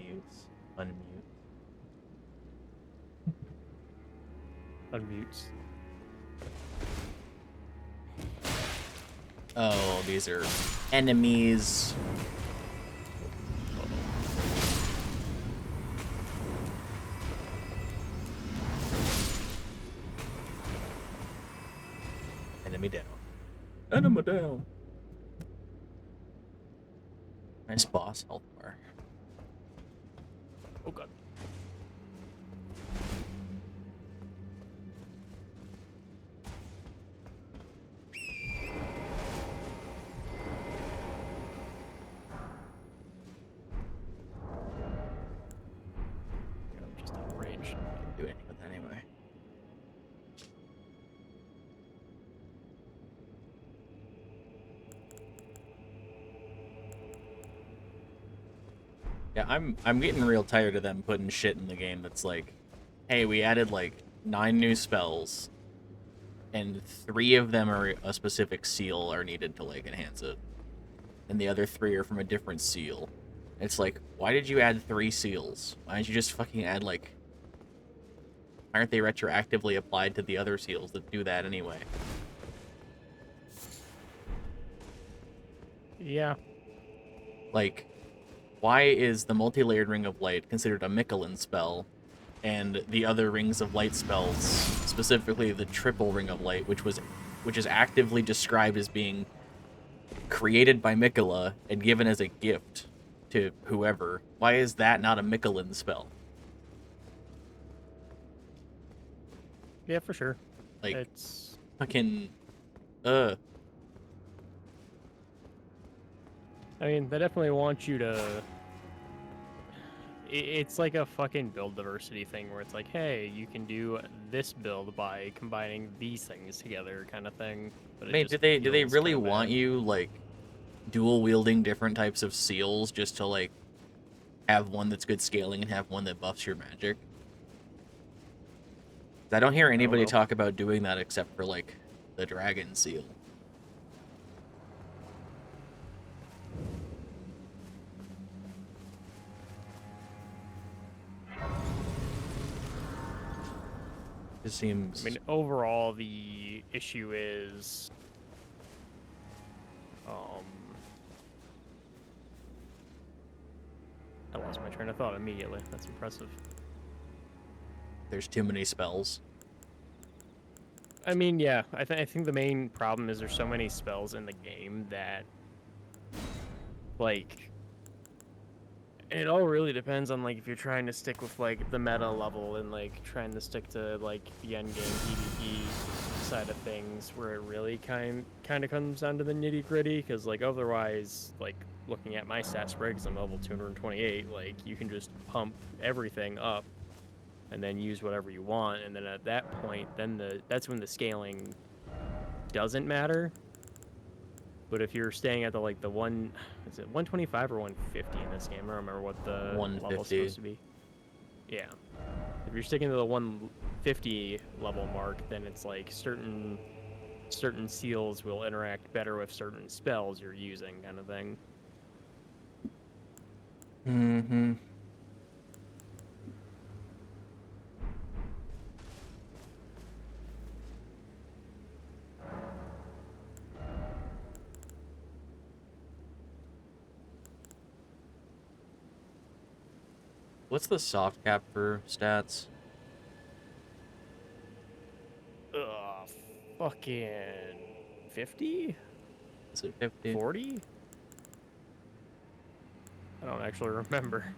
unmutes. Unmute. Unmutes. Oh, these are enemies. Enemy down. Enemy down. Nice boss health bar. Oh god. I'm just out of range. Can't do anything with that anyway. Yeah, I'm getting real tired of them putting shit in the game that's like, hey, we added like 9 new spells, and 3 of them are a specific seal are needed to like enhance it, and the other 3 are from a different seal. It's like, why did you add 3 seals? Why didn't you just fucking add like? Why aren't they retroactively applied to the other seals that do that anyway? Yeah. Like, why is the multi-layered Ring of Light considered a Miquel'd spell, and the other Rings of Light spells, specifically the triple Ring of Light, which is actively described as being created by Miquel'd and given as a gift to whoever, why is that not a Miquel'd spell? Yeah, for sure. Like, It's fucking, I mean, they definitely want you to. It's like a fucking build diversity thing where it's like, hey, you can do this build by combining these things together, kind of thing. But I it mean, just do they feels really kinda want bad. you, like, dual wielding different types of seals just to, like, have one that's good scaling and have one that buffs your magic? I don't hear I don't anybody know. talk about doing that except for, like, the dragon seal. It seems... I mean, overall, the issue is, I lost my train of thought immediately. That's impressive. there's too many spells. I mean, yeah, I think the main problem is there's so many spells in the game that, like, it all really depends on, like, if you're trying to stick with, like, the meta level and, like, trying to stick to, like, the endgame PvP side of things, where it really kind of comes down to the nitty gritty, because, like, otherwise, like, looking at my stat spread, because I'm level 228, like, you can just pump everything up and then use whatever you want, and then at that point, then that's when the scaling doesn't matter. But if you're staying at the like the one, is it 125 or 150 in this game? I don't remember what the level's 150. supposed to be. Yeah. If you're sticking to the 150 level mark, then it's like certain seals will interact better with certain spells you're using, kind of thing. Mm-hmm. What's the soft cap for stats? Ugh, fucking 50? Is it 50? 40? I don't actually remember.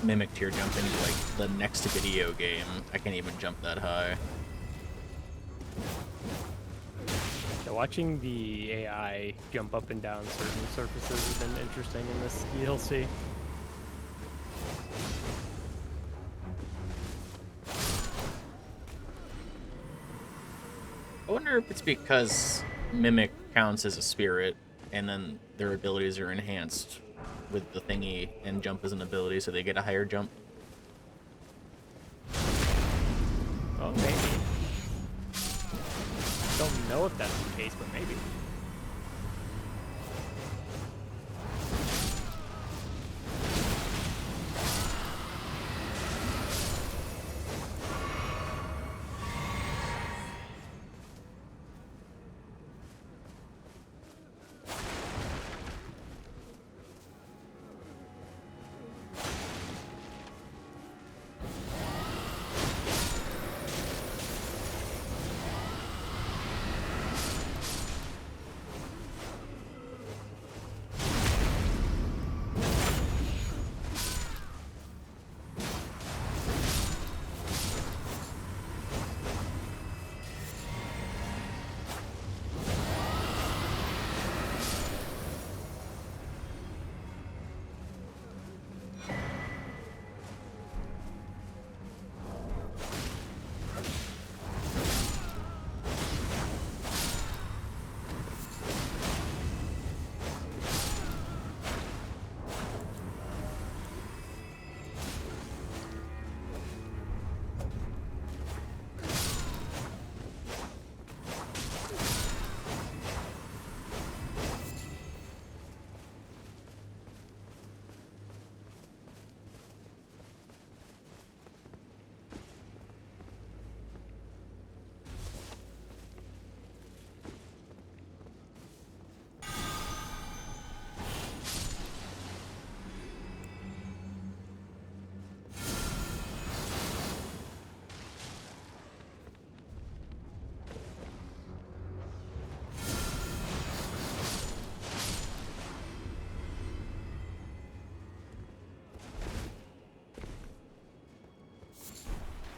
Mimic tier jump into like the next video game, I can't even jump that high. Yeah, watching the AI jump up and down certain surfaces has been interesting in this DLC. I wonder if it's because Mimic counts as a spirit, and then their abilities are enhanced with the thingy, and jump is an ability, so they get a higher jump. Oh, maybe. Don't know if that's the case, but maybe.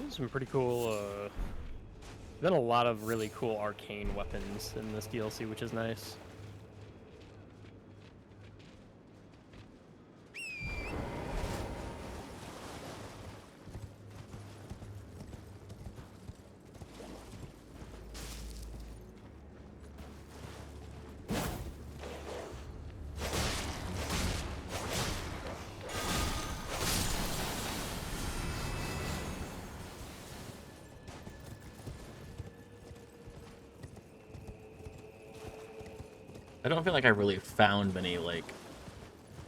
Some pretty cool, been a lot of really cool arcane weapons in this DLC, which is nice. I don't feel like I really found many, like,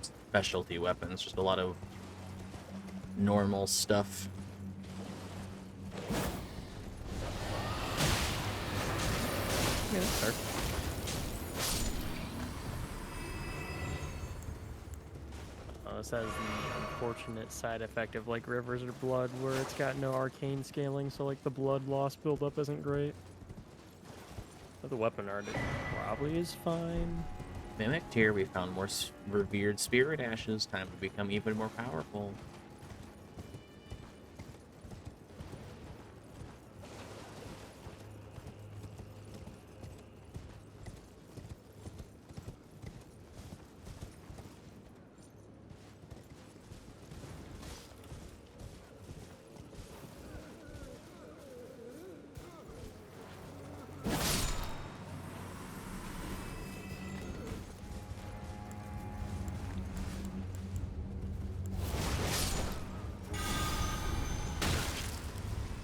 specialty weapons, just a lot of normal stuff. Yeah, that's fair. This has the unfortunate side effect of like Rivers of Blood, where it's got no arcane scaling, so like the blood loss buildup isn't great. But the weapon art probably is fine. Mimic tier, we found more revered spirit ashes. Time to become even more powerful.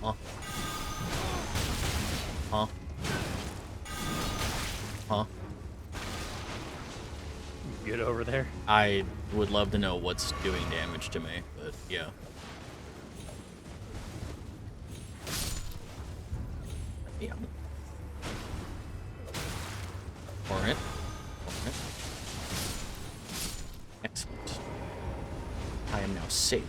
Huh? Huh? Huh? Good over there. I would love to know what's doing damage to me, but yeah. Yeah. Hornet. Hornet. Excellent. I am now safe.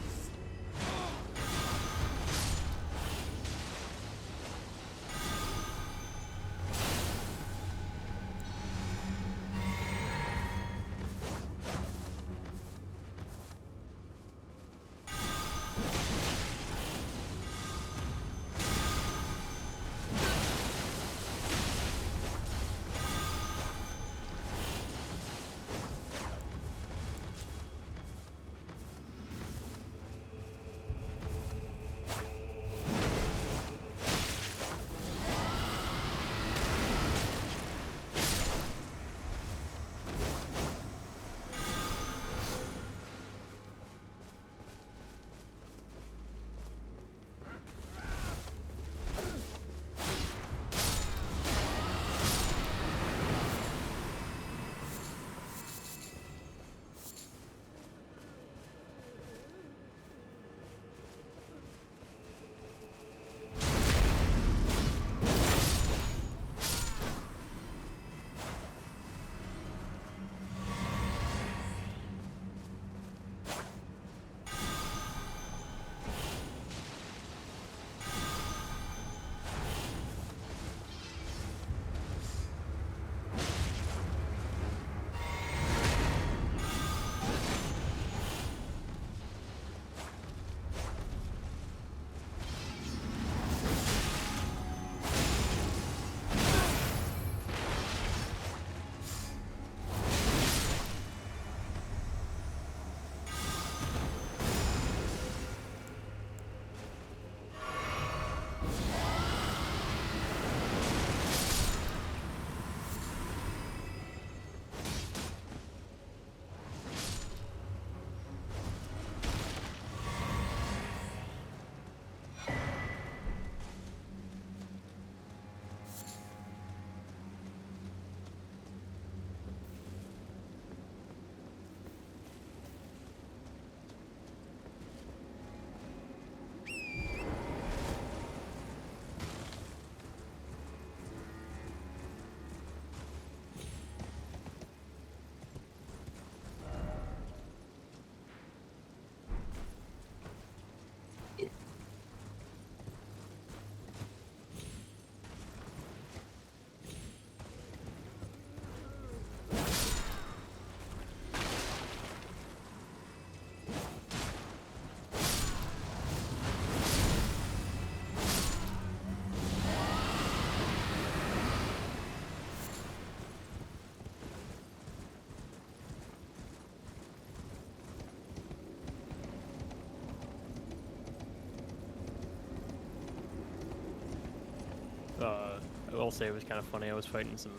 will say it was kind of funny. I was fighting some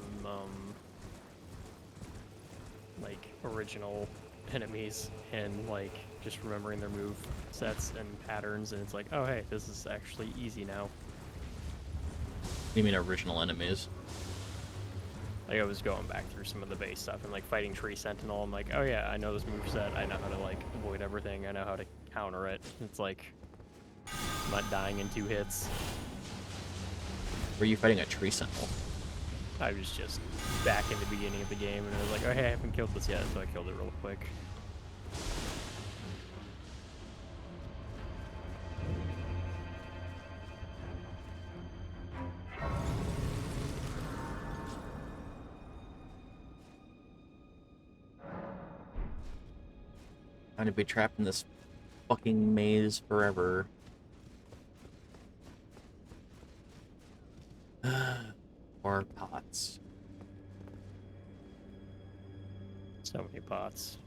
like original enemies and like just remembering their move sets and patterns, and it's like, oh hey, this is actually easy now. You mean original enemies? Like I was going back through some of the base stuff and like fighting Tree Sentinel. I'm like, oh yeah, I know this move set. I know how to like avoid everything. I know how to counter it. It's like I'm not dying in 2 hits. Were you fighting a tree sentinel? I was just back in the beginning of the game, and I was like, oh hey, I haven't killed this yet, so I killed it real quick. Trying to be trapped in this fucking maze forever. More pots. So many pots.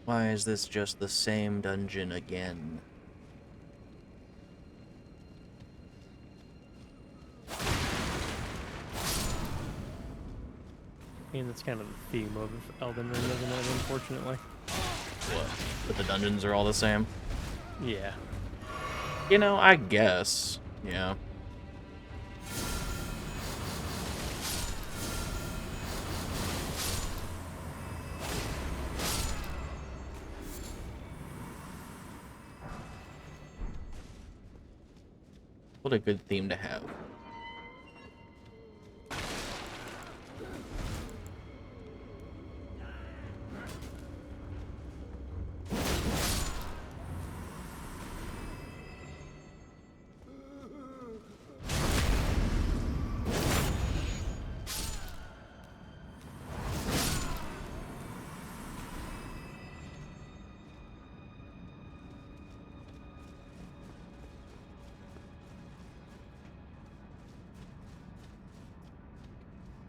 Why is this just the same dungeon again? I mean, that's kind of the theme of Elden Ring, isn't it, unfortunately? What? But the dungeons are all the same? Yeah. You know, I guess. Yeah. What a good theme to have.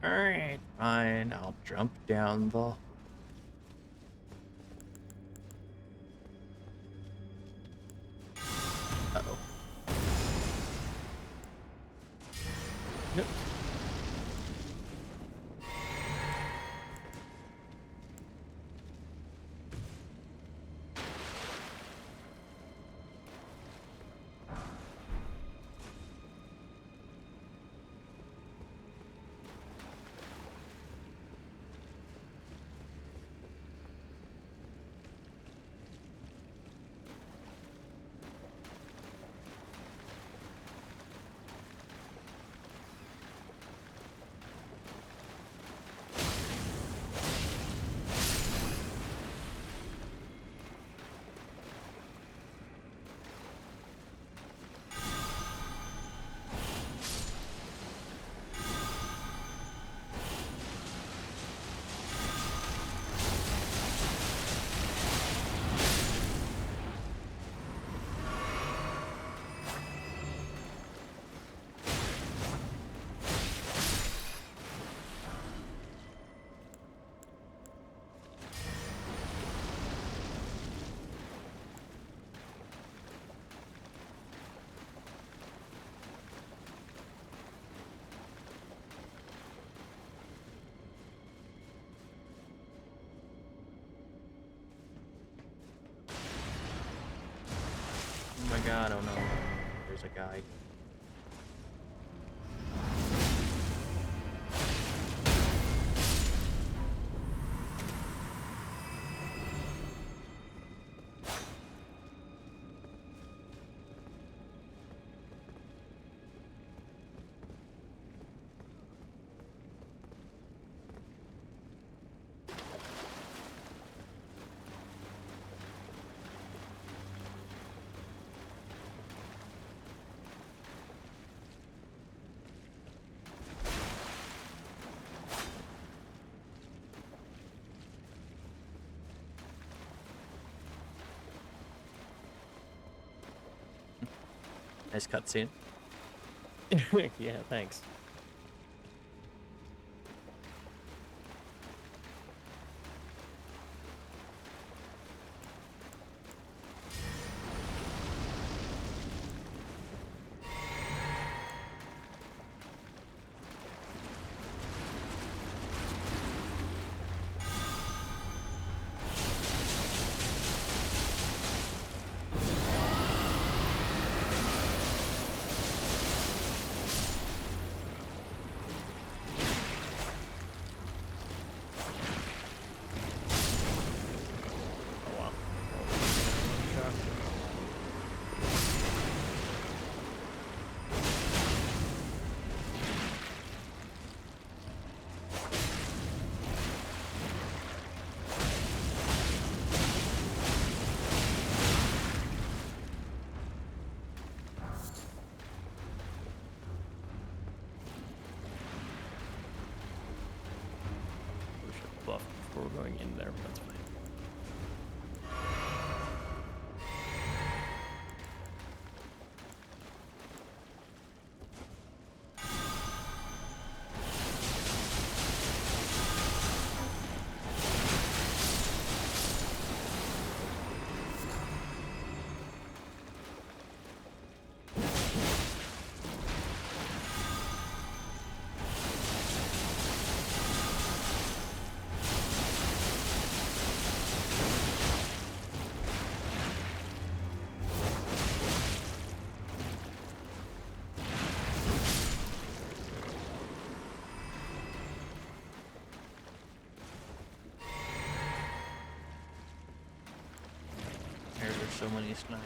Alright, fine. I'll jump down the... Uh-oh. Yep. Oh my god, oh no. There's a guy. Nice cutscene. Yeah, thanks. Oh wow. Shock. We should buff before we're going in there, but that's fine. There's so many slimes.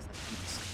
does that mean?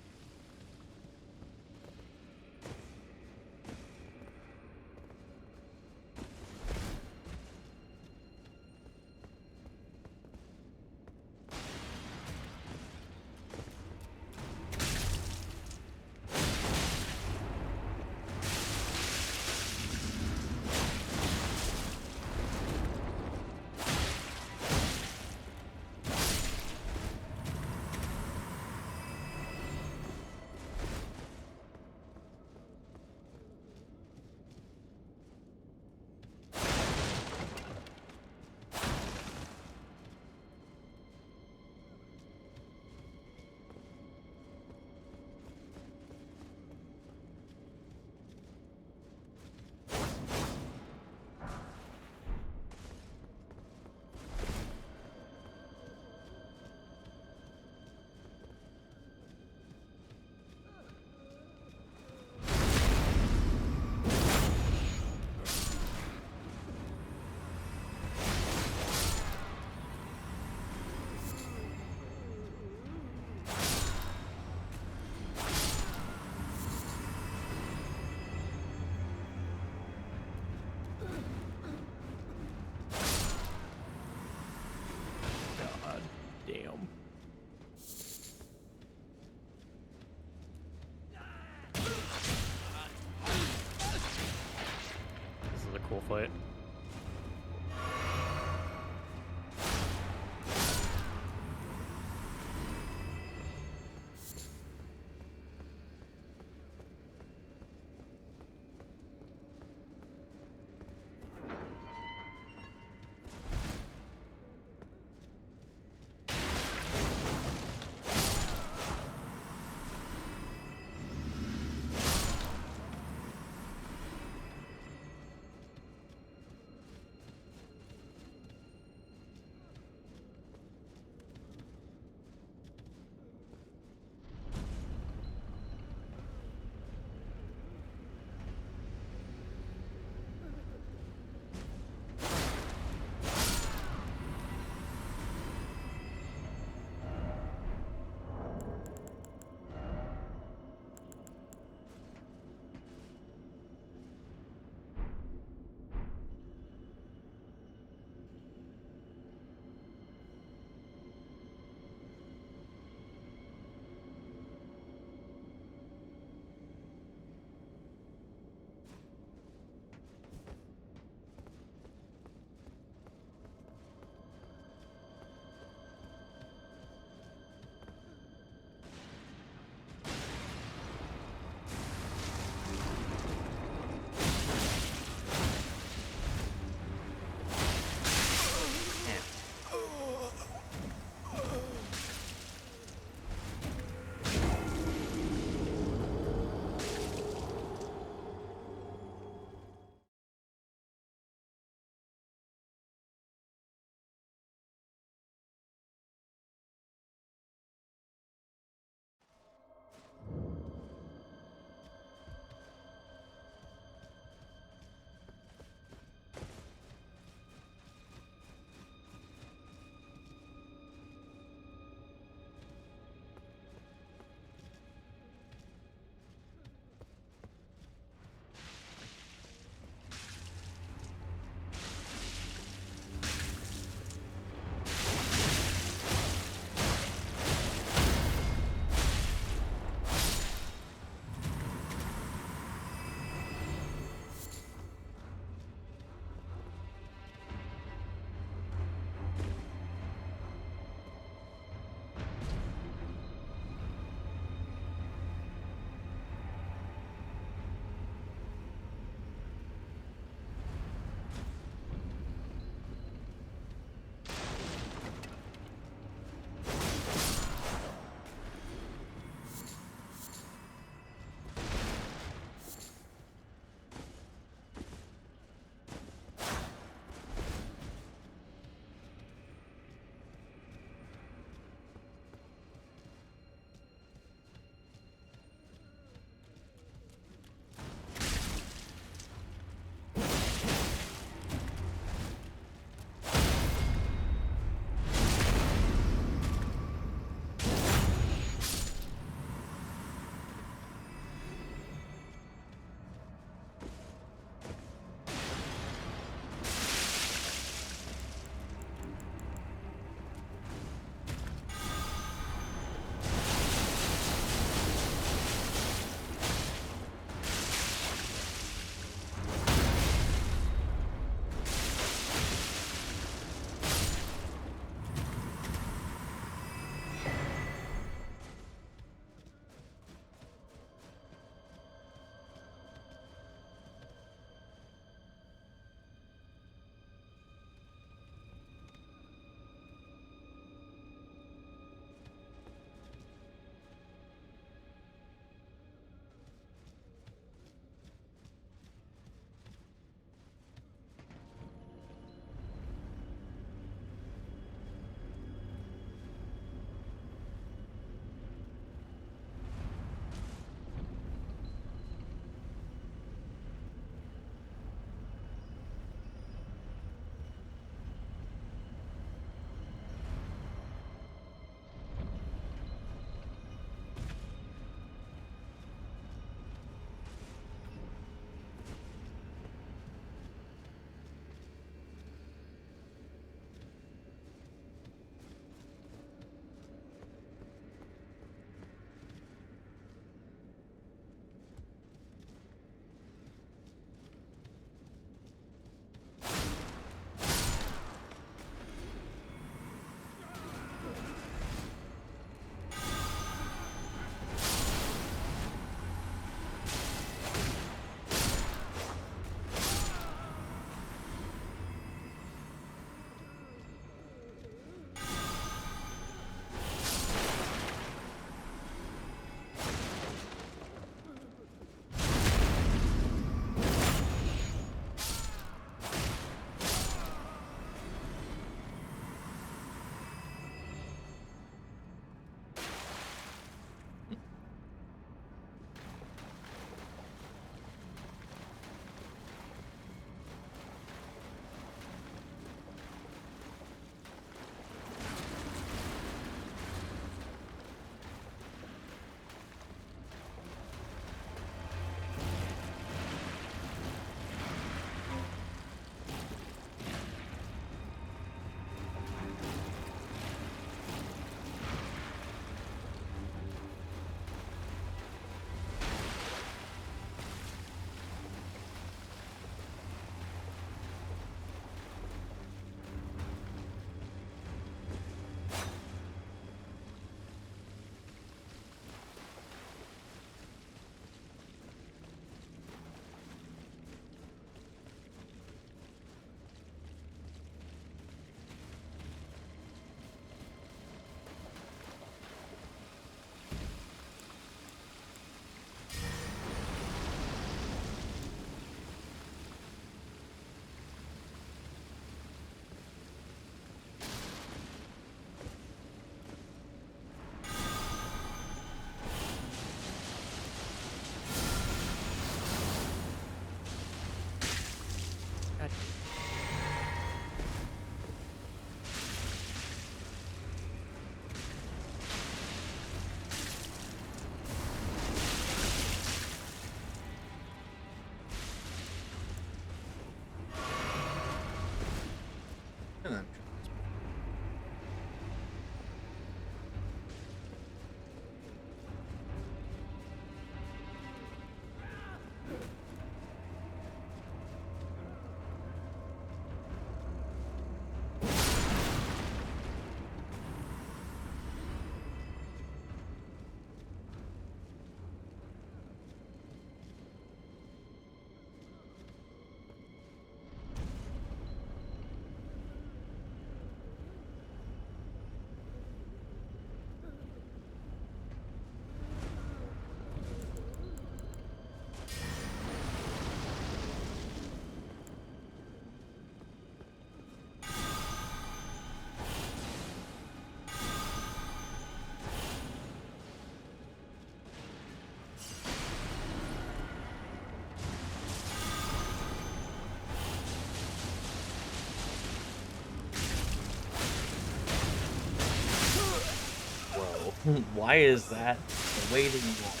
Why is that the way that you want?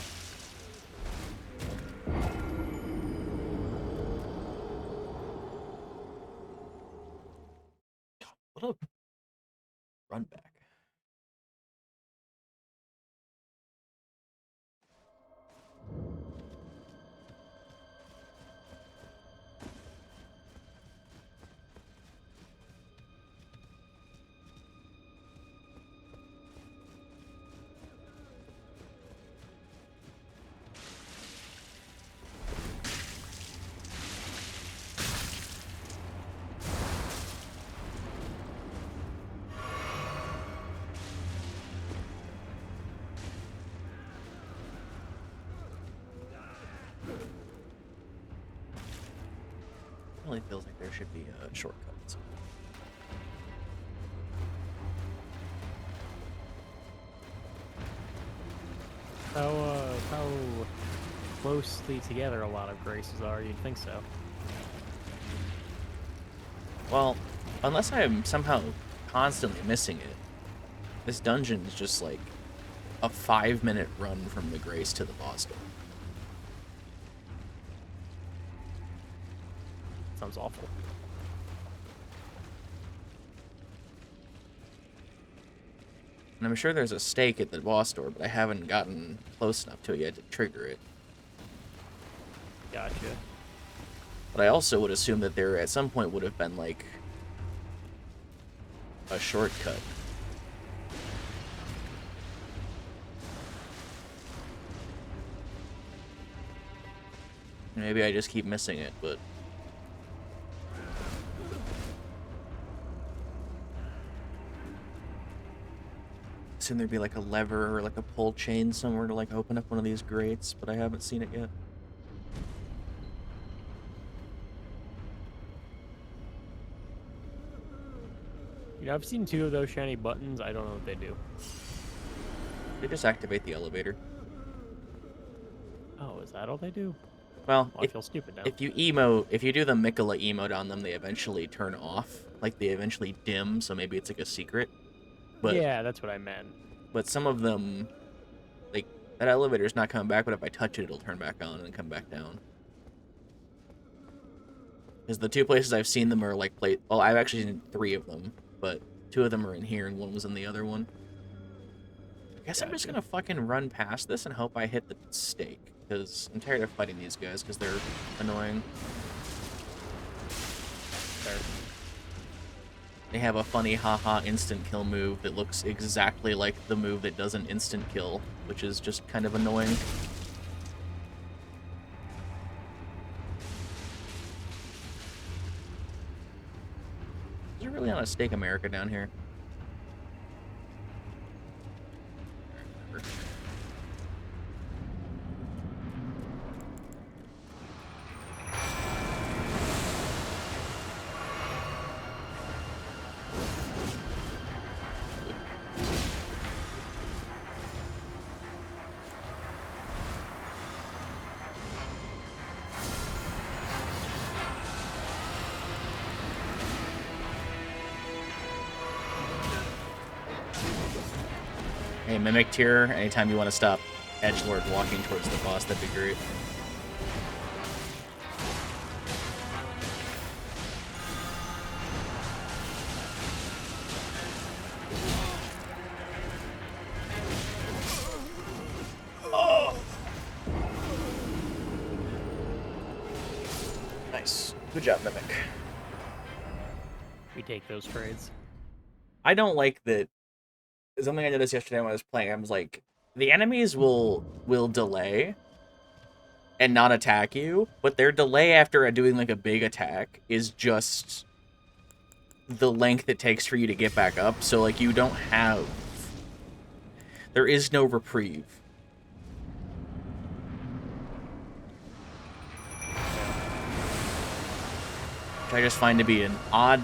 What a run back. Really feels like there should be a shortcut. How closely together a lot of graces are? You'd think so. Well, unless I am somehow constantly missing it, this dungeon is just like a 5-minute run from the Grace to the boss door. Sounds awful. And I'm sure there's a stake at the boss door, but I haven't gotten close enough to it yet to trigger it. Gotcha. But I also would assume that there at some point would have been like a shortcut. Maybe I just keep missing it, but assume there'd be like a lever or like a pull chain somewhere to like open up one of these grates, but I haven't seen it yet. You know, I've seen 2 of those shiny buttons. I don't know what they do. They just activate the elevator. Oh, is that all they do? Well, I feel stupid now. if you do the Miquel'd emote on them, they eventually turn off. Like, they eventually dim, so maybe it's like a secret. But, yeah, that's what I meant. But some of them, like, that elevator's not coming back, but if I touch it, it'll turn back on and then come back down. Because the 2 places I've seen them are, like, well, I've actually seen 3 of them, but 2 of them are in here and 1 was in the other one. I guess I'm just gonna fucking run past this and hope I hit the stake. Because I'm tired of fighting these guys because they're annoying. Fair. They have a funny haha instant kill move that looks exactly like the move that does an instant kill, which is just kind of annoying. Is it really on a Stake America down here? Hey, Mimic Tier, anytime you want to stop Edgelord walking towards the boss, that'd be great. Good job, Mimic. We take those trades. I don't like that. Something I noticed yesterday when I was playing, I was like, the enemies will delay and not attack you, but their delay after doing like a big attack is just the length it takes for you to get back up. So like you don't have, there is no reprieve. Which I just find to be an odd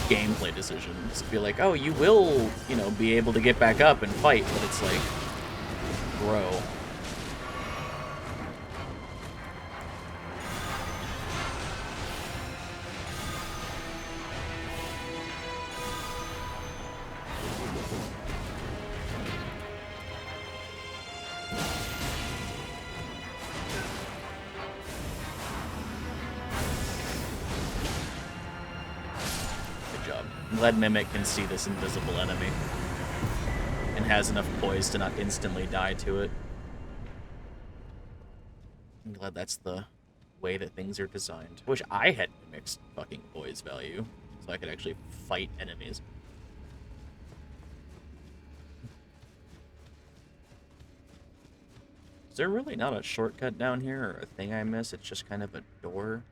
gameplay decision. Just to be like, oh, you will, you know, be able to get back up and fight, but it's like, bro. I'm glad Mimic can see this invisible enemy and has enough poise to not instantly die to it. I'm glad that's the way that things are designed. I wish I had Mimic's fucking poise value so I could actually fight enemies. Is there really not a shortcut down here or a thing I miss? It's just kind of a door.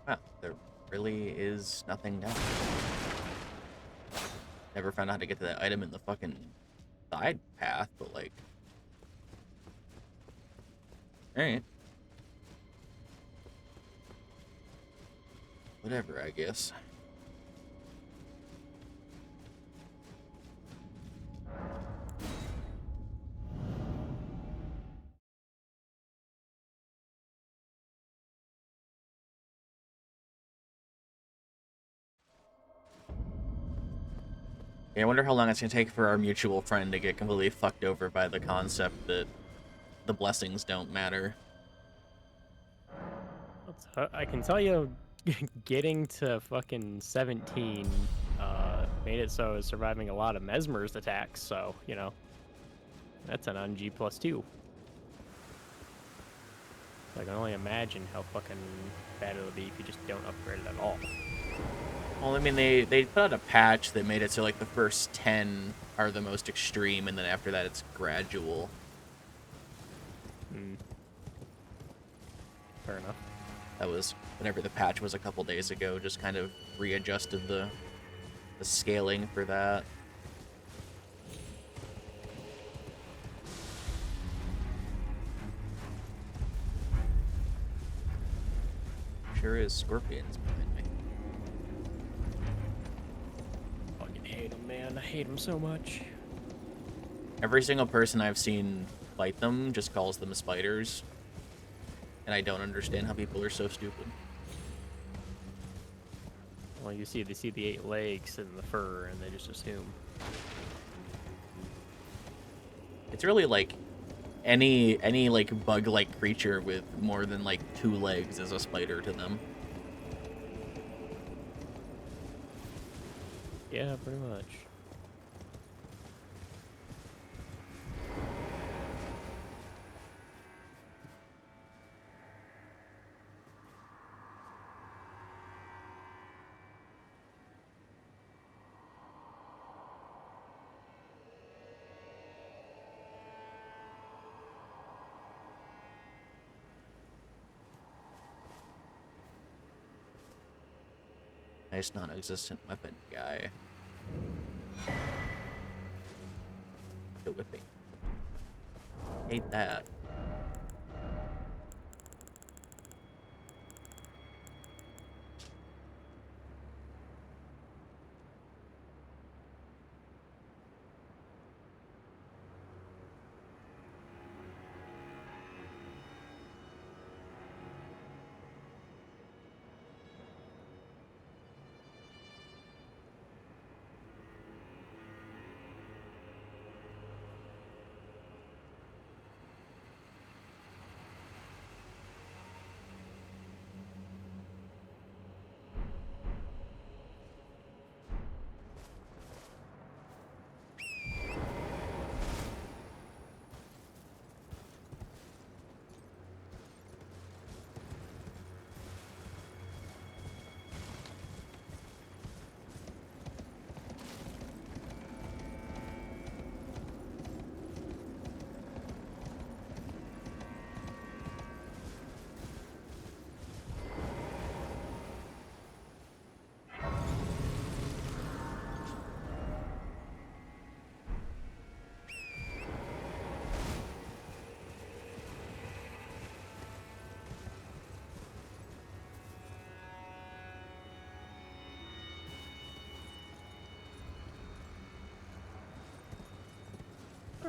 Wow, there really is nothing down here. Never found out how to get to that item in the fucking side path, but like... Alright. Whatever, I guess. Yeah, I wonder how long it's gonna take for our mutual friend to get completely fucked over by the concept that the blessings don't matter. I can tell you, getting to fucking 17 made it so I was surviving a lot of Mesmer's attacks, so, you know, that's an on G plus 2. I can only imagine how fucking bad it'll be if you just don't upgrade it at all. Well, I mean, they put out a patch that made it so, like, the first 10 are the most extreme, and then after that it's gradual. Fair enough. That was whenever the patch was a couple days ago, just kind of readjusted the scaling for that. Sure is scorpions behind me. Fucking hate them, man. I hate them so much. Every single person I've seen fight them just calls them spiders. And I don't understand how people are so stupid. Well, they see the 8 legs and the fur, and they just assume. It's really like any like bug-like creature with more than like 2 legs is a spider to them. Yeah, pretty much. Nice non-existent weapon guy. The whipping. Hate that.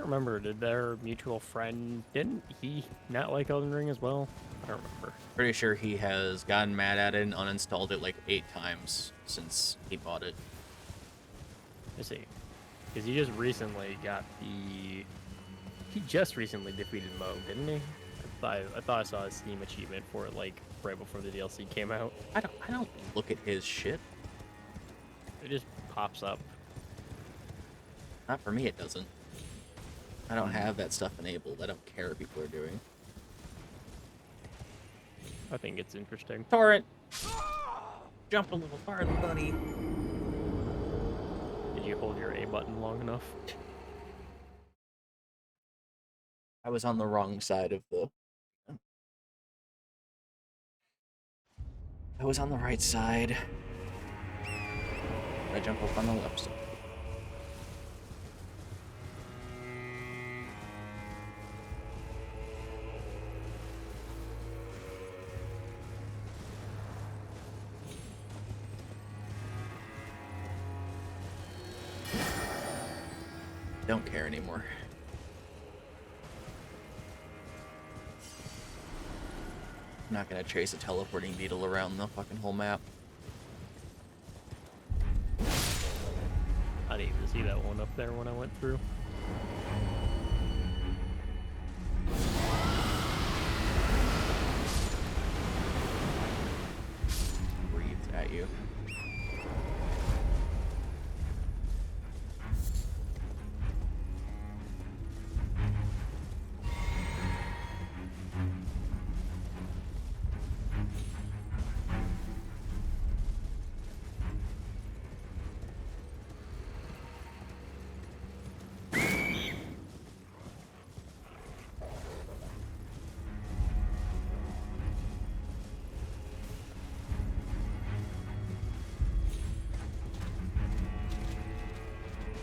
can't remember. Did their mutual friend, didn't he not like Elden Ring as well? I don't remember. Pretty sure he has gotten mad at it and uninstalled it like 8 times since he bought it. Let's see. Because he just recently got the... He just recently defeated Mo, didn't he? I thought I saw a Steam achievement for it, like, right before the DLC came out. I don't look at his shit. It just pops up. Not for me, it doesn't. I don't have that stuff enabled. I don't care what people are doing. I think it's interesting. Torrent! Jump a little farther, buddy. Did you hold your A button long enough? I was on the wrong side of the... I was on the right side. I jump up on the left side. Don't care anymore. I'm not gonna chase a teleporting beetle around the fucking whole map. I didn't even see that one up there when I went through. Breathed at you.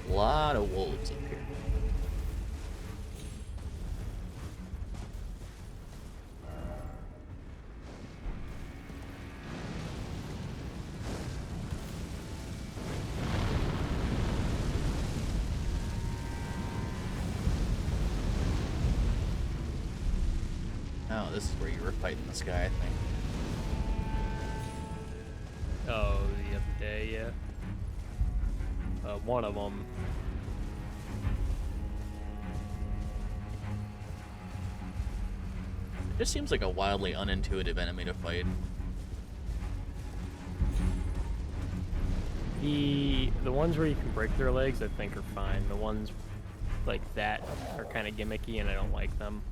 A lot of wolves up here. Oh, this is where you were fighting this guy, I think. Oh, the other day, yeah. One of them. It just seems like a wildly unintuitive enemy to fight. The ones where you can break their legs, I think, are fine. The ones like that are kind of gimmicky, and I don't like them.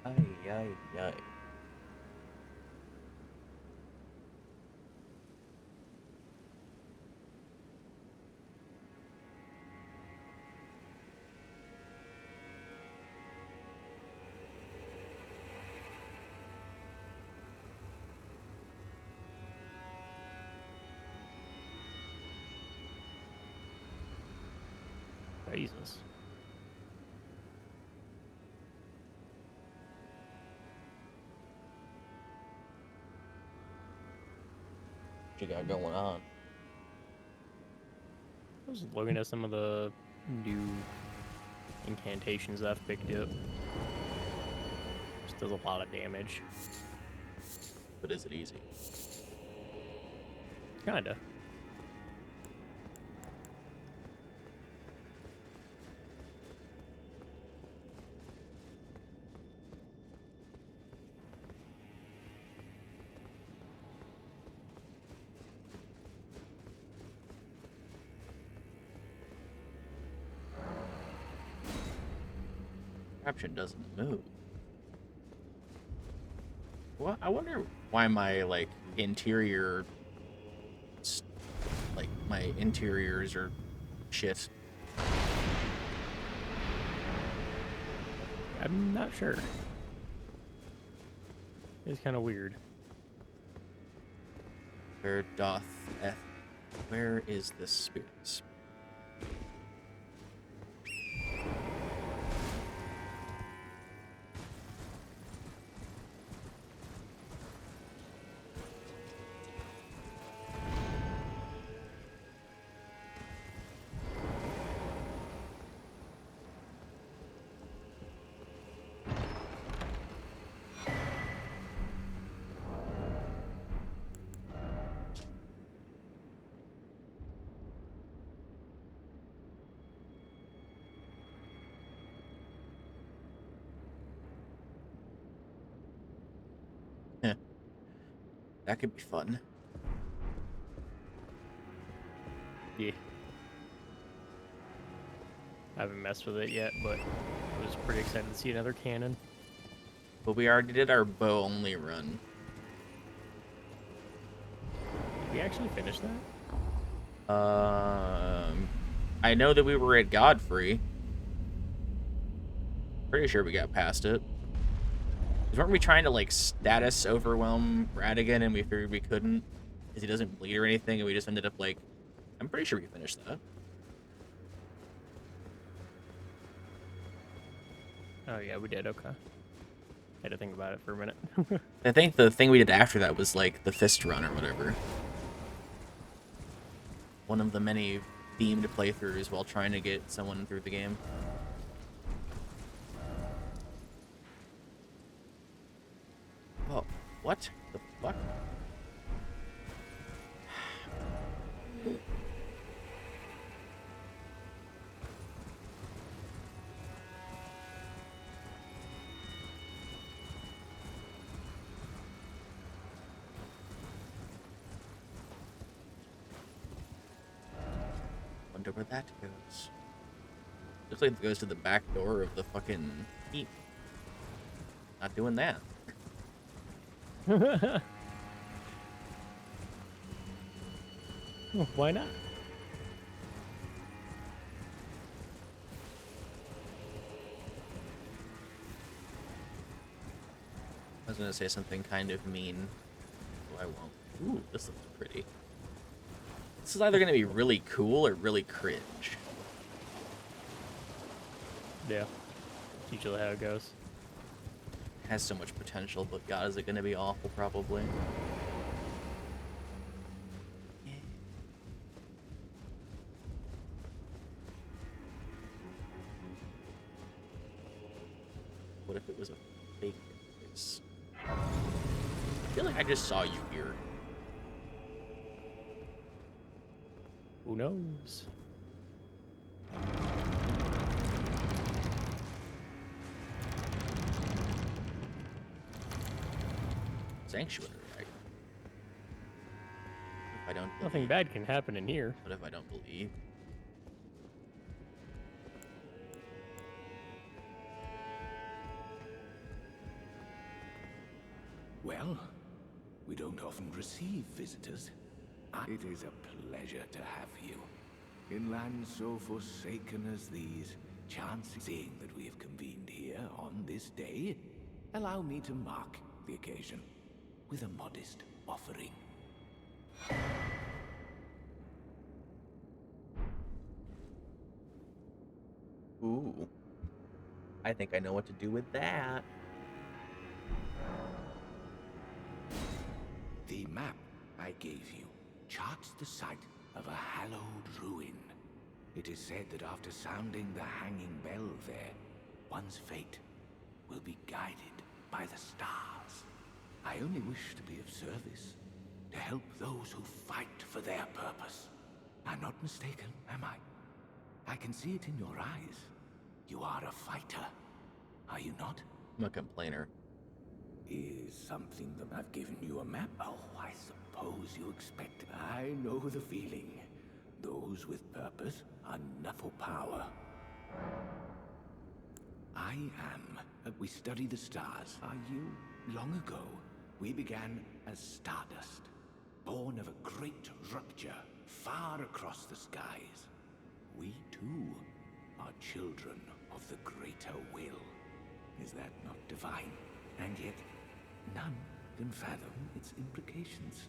Ay, ay, ay. Jesus. What you got going on? I was looking at some of the new incantations I've picked up. Just does a lot of damage. But is it easy? Kinda. Caption doesn't move. Well, I wonder why my like interior, like my interiors are shit. I'm not sure. It's kind of weird. Where is this spirit? That could be fun. Yeah. I haven't messed with it yet, but I was pretty excited to see another cannon. But we already did our bow only run. Did we actually finish that? I know that we were at Godfrey. Pretty sure we got past it. Weren't we trying to like status overwhelm Radigan and we figured we couldn't because he doesn't bleed or anything, and we just ended up like, I'm pretty sure we finished that. Oh yeah, we did. Okay. Had to think about it for a minute. I think the thing we did after that was like the fist run or whatever. One of the many themed playthroughs while trying to get someone through the game. Oh, what the fuck? Wonder where that goes. Looks like it goes to the back door of the fucking heap. Not doing that. Why not? I was gonna say something kind of mean. So I won't. Ooh, this looks pretty. This is either gonna be really cool or really cringe. Yeah. Usually how it goes. It has so much potential, but God, is it gonna be awful? Probably. What if it was a fake voice? I feel like I just saw you here. Who knows? Sanctuary, right? If I don't believe. Nothing bad can happen in here. What if I don't believe? Well, we don't often receive visitors. It is a pleasure to have you. In lands so forsaken as these, seeing that we have convened here on this day, allow me to mark the occasion with a modest offering. Ooh. I think I know what to do with that. The map I gave you charts the site of a hallowed ruin. It is said that after sounding the hanging bell there, one's fate will be guided by the stars. I only wish to be of service, to help those who fight for their purpose. I'm not mistaken, am I? I can see it in your eyes. You are a fighter, are you not? I'm a complainer. Is something that I've given you a map? Oh, I suppose you expect. I know the feeling. Those with purpose are not for power. I am. We study the stars. Are you? Long ago, we began as stardust, born of a great rupture far across the skies. We, too, are children of the greater will. Is that not divine? And yet, none can fathom its implications.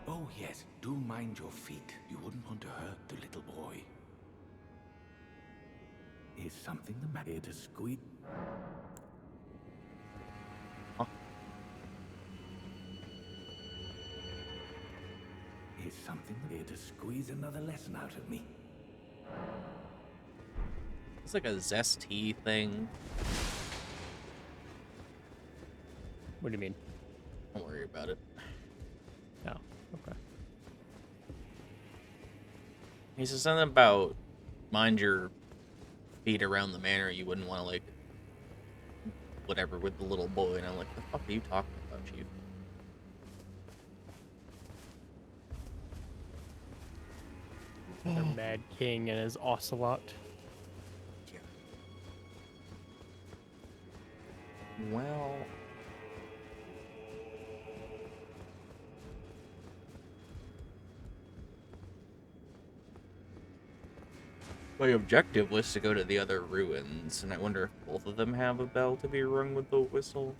Oh yes, do mind your feet. You wouldn't want to hurt the little boy. Is something the matter to squeak? Huh? Is something here to squeeze another lesson out of me? It's like a zesty thing. What do you mean? Don't worry about it. Oh, okay. He says something about mind your feet around the manor. You wouldn't want to, like, whatever with the little boy. And I'm like, the fuck are you talking about, Chief? The Mad King and his ocelot. Yeah. Well... my objective was to go to the other ruins, and I wonder if both of them have a bell to be rung with the whistle.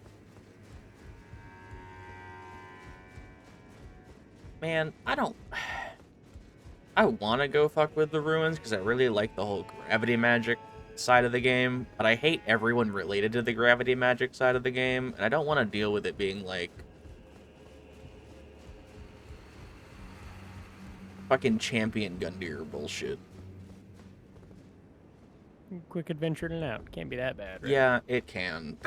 Man, I want to go fuck with the ruins, because I really like the whole gravity magic side of the game, but I hate everyone related to the gravity magic side of the game, and I don't want to deal with it being, like, fucking champion Gundyr bullshit. Quick adventure in and out. Can't be that bad, right? Yeah, it can.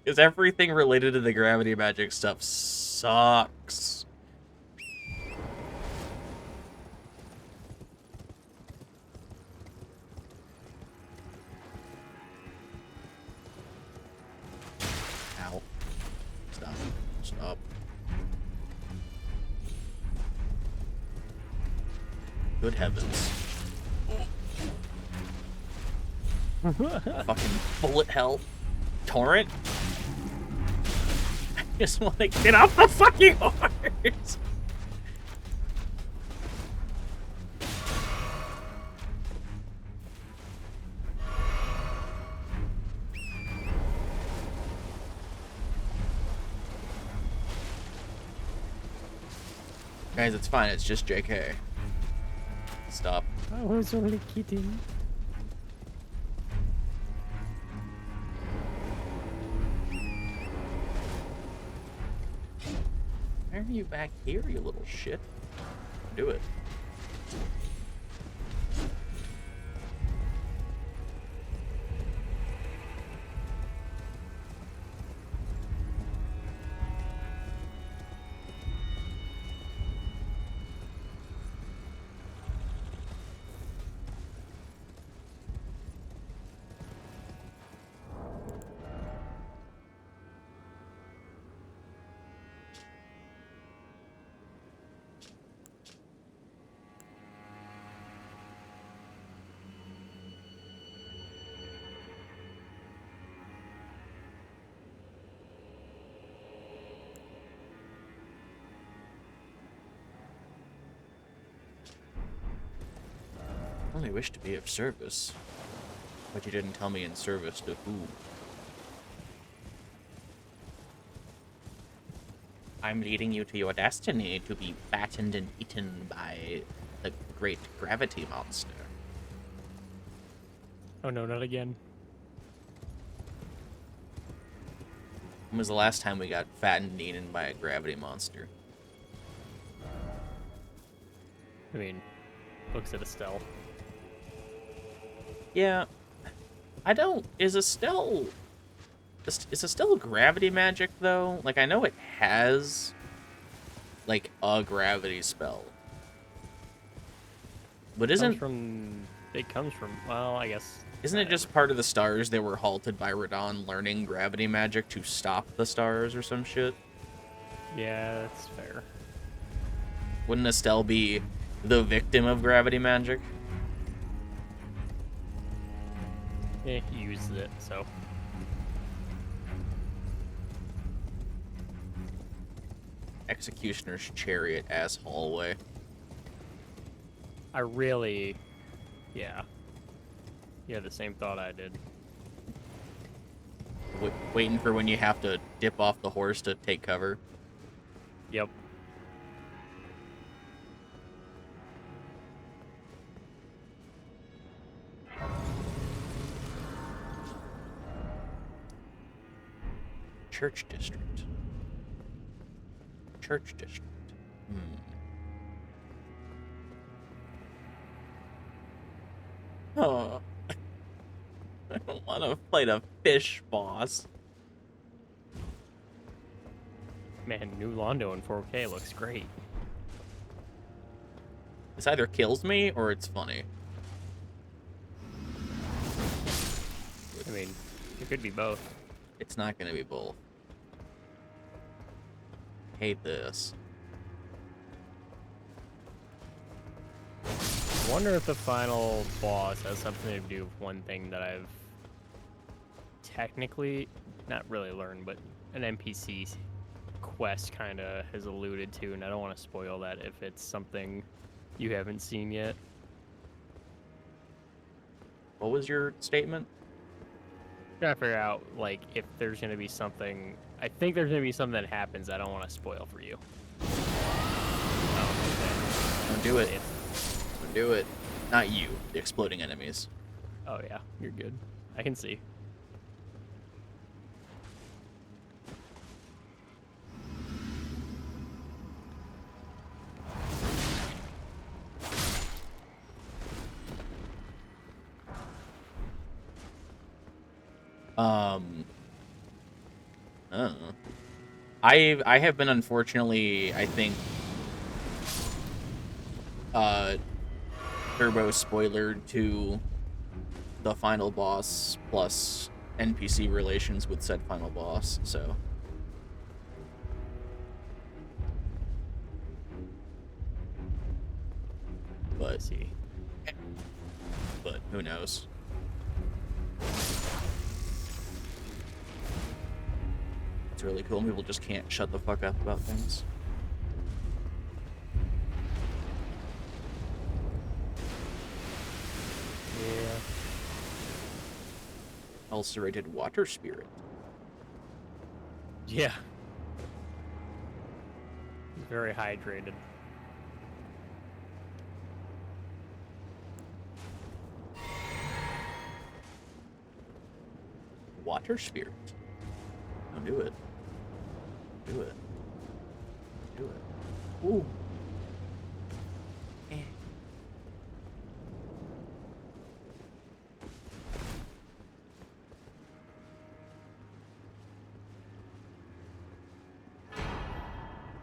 Because everything related to the gravity magic stuff sucks. Ow. Stop. Stop. Good heavens. Fucking bullet hell. Torrent? I just want to get off the fucking horse! Guys, it's fine. It's just JK. Stop. I was only kidding. Why are you back here, you little shit? Do it. I only wish to be of service. But you didn't tell me in service to who. I'm leading you to your destiny to be fattened and eaten by the great gravity monster. Oh no, not again. When was the last time we got fattened and eaten by a gravity monster? I mean, looks at Estelle. Yeah. I don't... Is Estelle gravity magic, though? Like, I know it has, like, a gravity spell. But isn't... It comes from... Well, I guess... Isn't it just part of the stars that were halted by Radon learning gravity magic to stop the stars or some shit? Yeah, that's fair. Wouldn't Estelle be the victim of gravity magic? He uses it, so. Executioner's chariot ass hallway. I really, yeah. You had the same thought I did. Waiting for when you have to dip off the horse to take cover. Yep. Church district. Church district. Oh. I don't want to fight a fish boss. Man, new Londo in 4K looks great. This either kills me or it's funny. I mean, it could be both. It's not going to be both. I hate this. I wonder if the final boss has something to do with one thing that I've technically not really learned, but an NPC quest kind of has alluded to, and I don't want to spoil that if it's something you haven't seen yet. What was your statement? Trying to figure out, like, if there's going to be something. I think there's going to be something that happens I don't want to spoil for you. Don't do it. Don't do it. Not you, the exploding enemies. Oh, yeah, you're good. I can see. I don't know. I have been unfortunately, I think, turbo spoilered to the final boss plus NPC relations with said final boss, so. But who knows? It's really cool. People just can't shut the fuck up about things. Yeah. Ulcerated water spirit. Yeah. He's very hydrated. Water spirit. Don't do it. Do it. Do it. Ooh. Eh.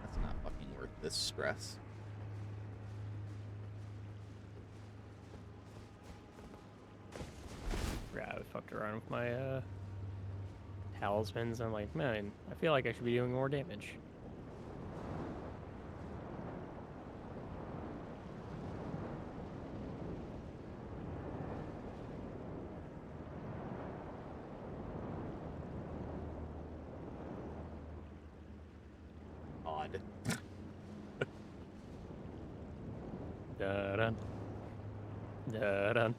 That's not fucking worth this stress. Yeah, I fucked around with my talismans. I'm like, man, I feel like I should be doing more damage. Odd. Da-dun. Da-dun.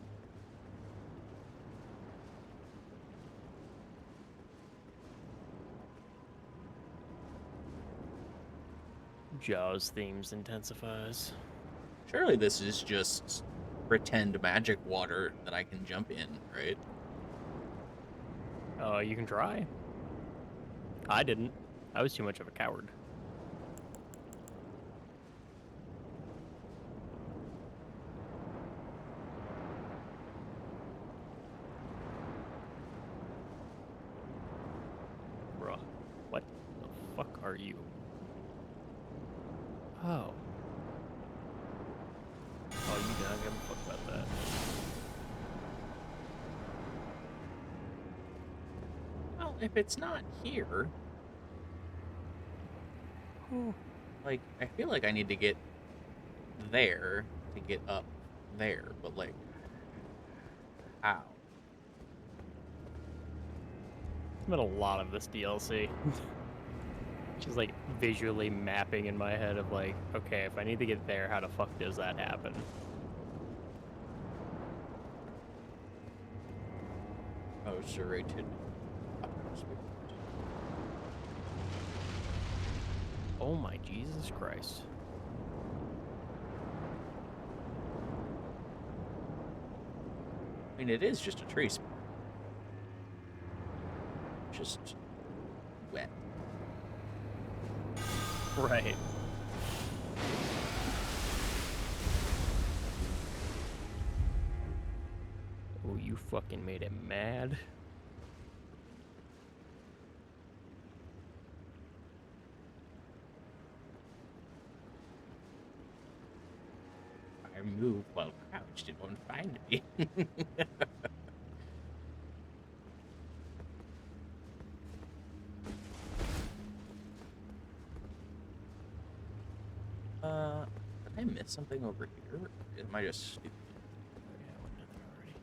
Jaws themes intensifies. Surely this is just pretend magic water that I can jump in, right? You can try. I didn't. I was too much of a coward. Bruh. What the fuck are you? Oh. Oh, you do not give a fuck about that. Well, if it's not here... Like, I feel like I need to get there to get up there, but like, how? There's been a lot of this DLC. Just like visually mapping in my head of like, okay, if I need to get there, how the fuck does that happen? Oh, serrated. Oh my Jesus Christ. I mean, it is just a tree spur. Just wet. Right. Oh, you fucking made it mad. I move while crouched, it won't find me. Did I miss something over here? Am I just stupid? Yeah, I went in there already.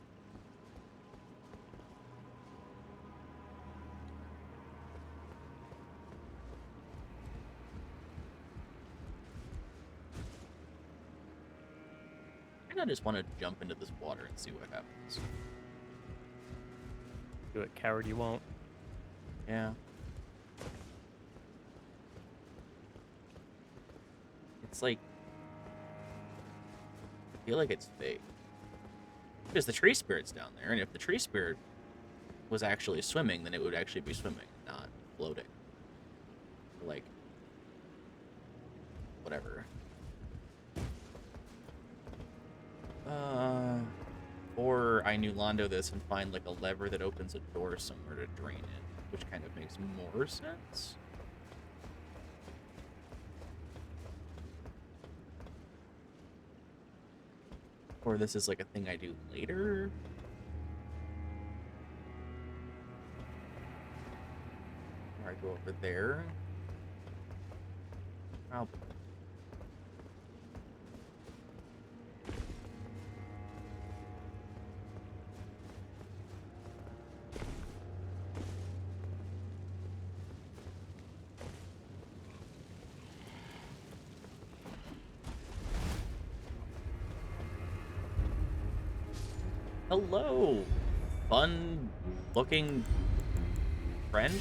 I think I just want to jump into this water and see what happens. Do it, coward, you won't. Yeah. It's like, I feel like it's fake. Because the tree spirit's down there, and if the tree spirit was actually swimming, then it would actually be swimming, not floating. Like, whatever. Or I knew Londo this and find like a lever that opens a door somewhere to drain it, which kind of makes more sense. Or this is like a thing I do later. Or I go over there. I'll... Hello, fun-looking friend.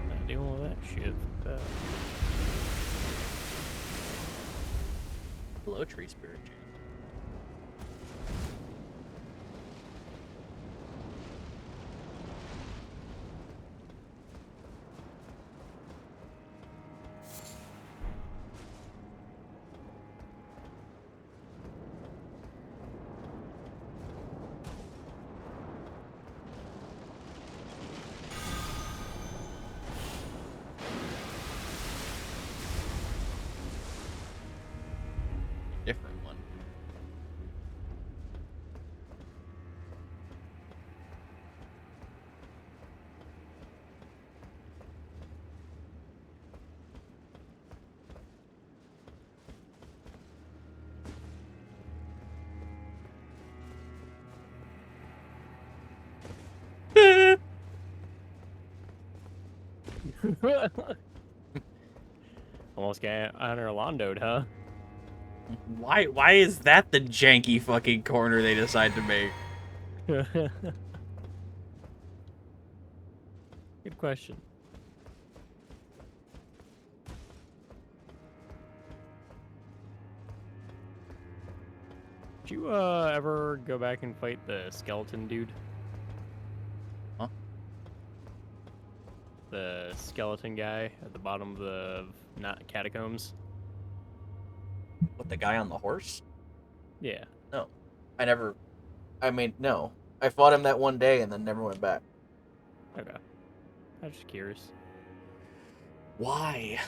Not doing all that shit. Hello, tree spirit jam. Different one. Almost got Honor Londoed, huh? Why is that the janky fucking corner they decide to make? Good question. Did you ever go back and fight the skeleton dude? Huh? The skeleton guy at the bottom of the not catacombs? What, the guy on the horse? Yeah. No. No. I fought him that one day and then never went back. Okay. I was just curious. Why?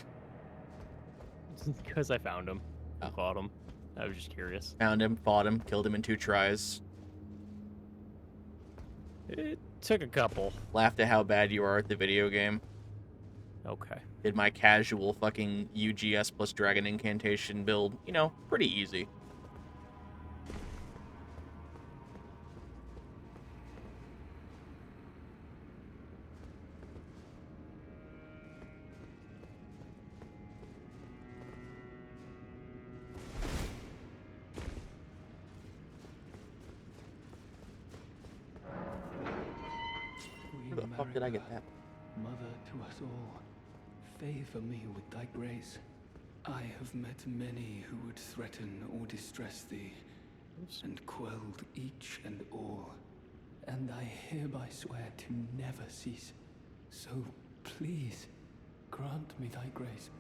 Because I found him. I Oh. fought him. I was just curious. Found him, fought him, killed him in 2 tries. It took a couple. Laughed at how bad you are at the video game. Okay. Did my casual fucking UGS plus Dragon Incantation build. You know, pretty easy. Where the fuck did I get that? Mother to us all, favor me with thy grace. I have met many who would threaten or distress thee, and quelled each and all. And I hereby swear to never cease. So please, grant me thy grace.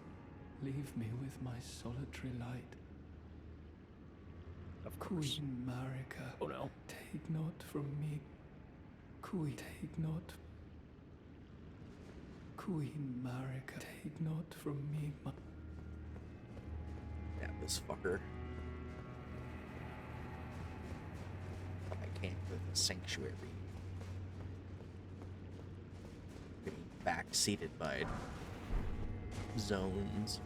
Leave me with my solitary light. Of course. Queen Marika, Oh no. take not from me. Queen, take not. Queen Marika, take not from me my. Yeah, this fucker. But I can't go to the sanctuary. Getting backseated by zones.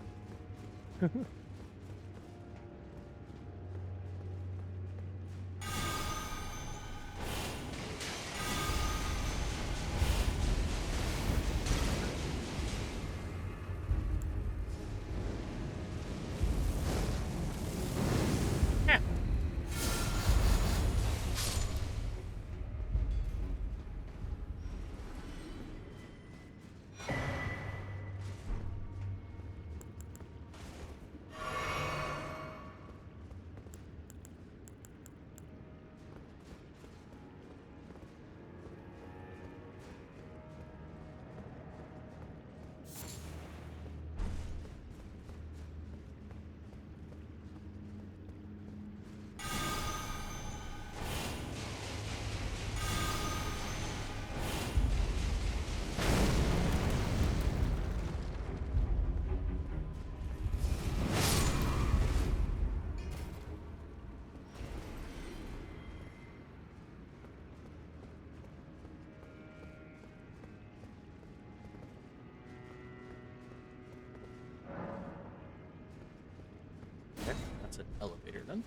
Okay, that's an elevator then.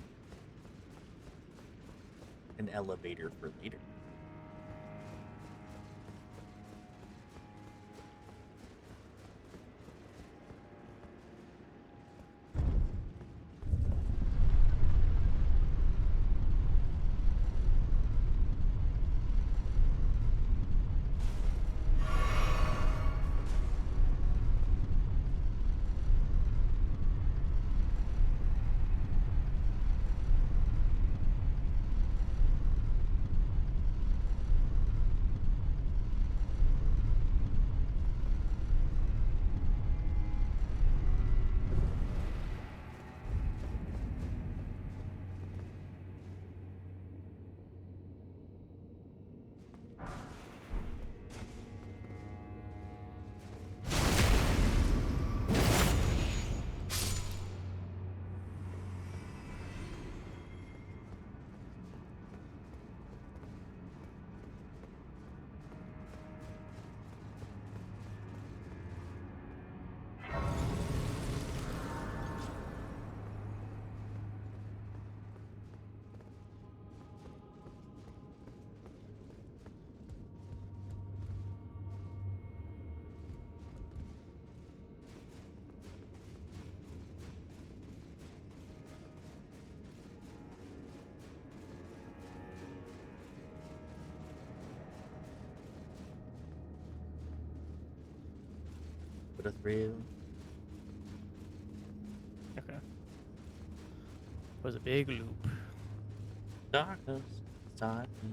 An elevator for later. Put a thrill. Okay. Was a big loop. Darkness inside me.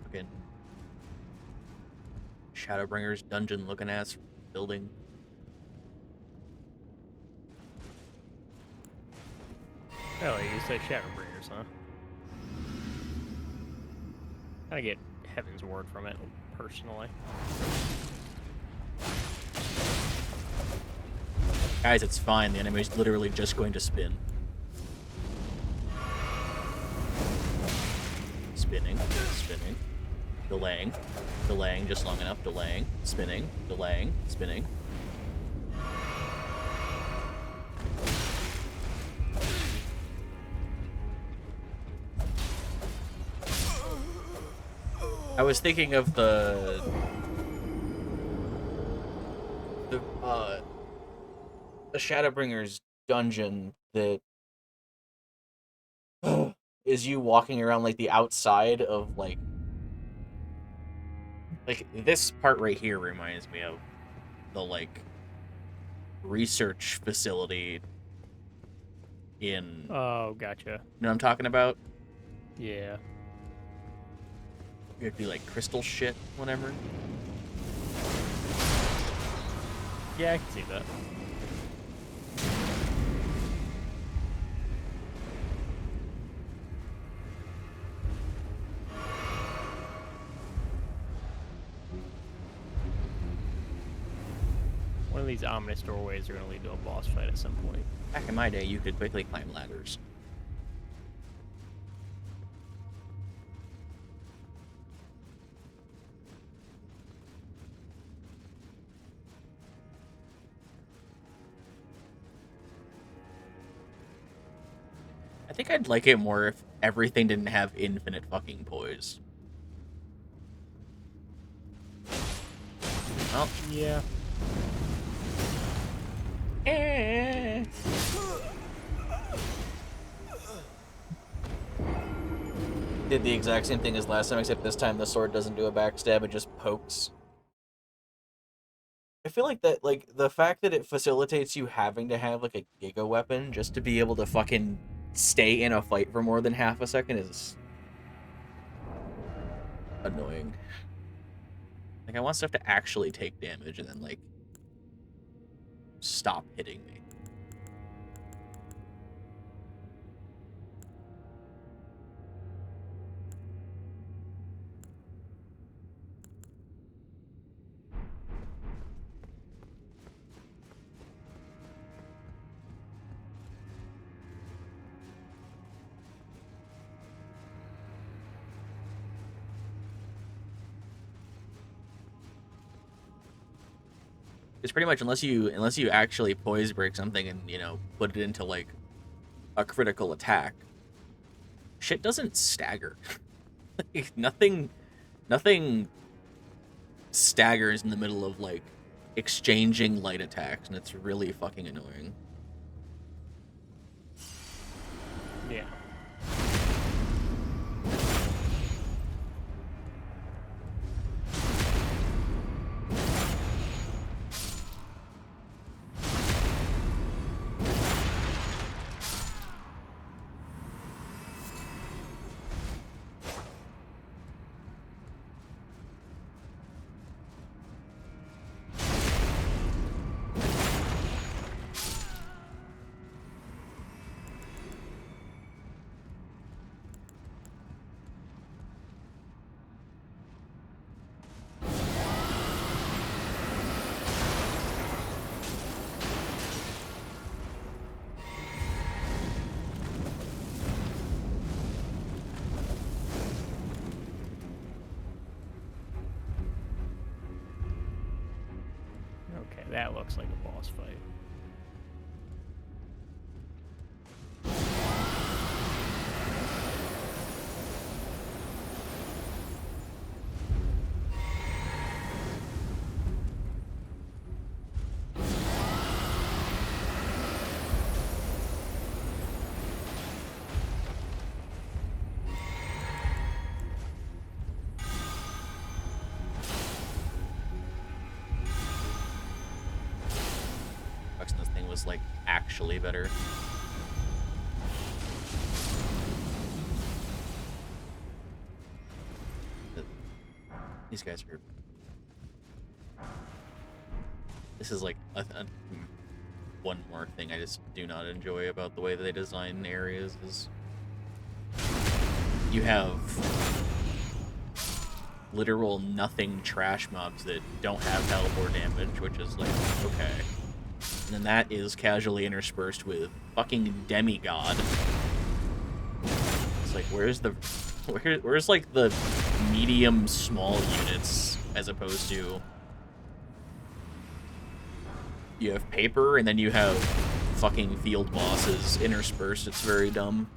Fucking Shadowbringers dungeon looking ass building. Oh, you said Shadowbringers, huh? I get Heaven's Word from it, personally. Guys, it's fine. The enemy's literally just going to spin. Spinning, spinning, delaying, delaying just long enough, delaying, spinning, delaying, spinning. I was thinking of the Shadowbringers dungeon that is you walking around like the outside of like this part right here reminds me of the like research facility in Oh, gotcha. you know what I'm talking about? Yeah. It'd be like crystal shit, whatever. Yeah, I can see that. One of these ominous doorways are going to lead to a boss fight at some point. Back in my day, you could quickly climb ladders. I think I'd like it more if everything didn't have infinite fucking poise. Well, Yeah. Did the exact same thing as last time, except this time the sword doesn't do a backstab, it just pokes. I feel like that, like, the fact that it facilitates you having to have, like, a giga weapon just to be able to fucking stay in a fight for more than half a second is annoying. Like, I want stuff to actually take damage and then, like, stop hitting me. It's pretty much unless you actually poise break something and, you know, put it into like a critical attack, shit doesn't stagger. Like, nothing staggers in the middle of like exchanging light attacks, and it's really fucking annoying. Yeah. Okay, that looks like a boss fight. was like actually better. These guys are. This is like one more thing I just do not enjoy about the way that they design areas is you have literal nothing trash mobs that don't have health or damage, which is like, okay. And then that is casually interspersed with fucking demigod. It's like, where's like the medium small units as opposed to you have paper and then you have fucking field bosses interspersed. It's very dumb.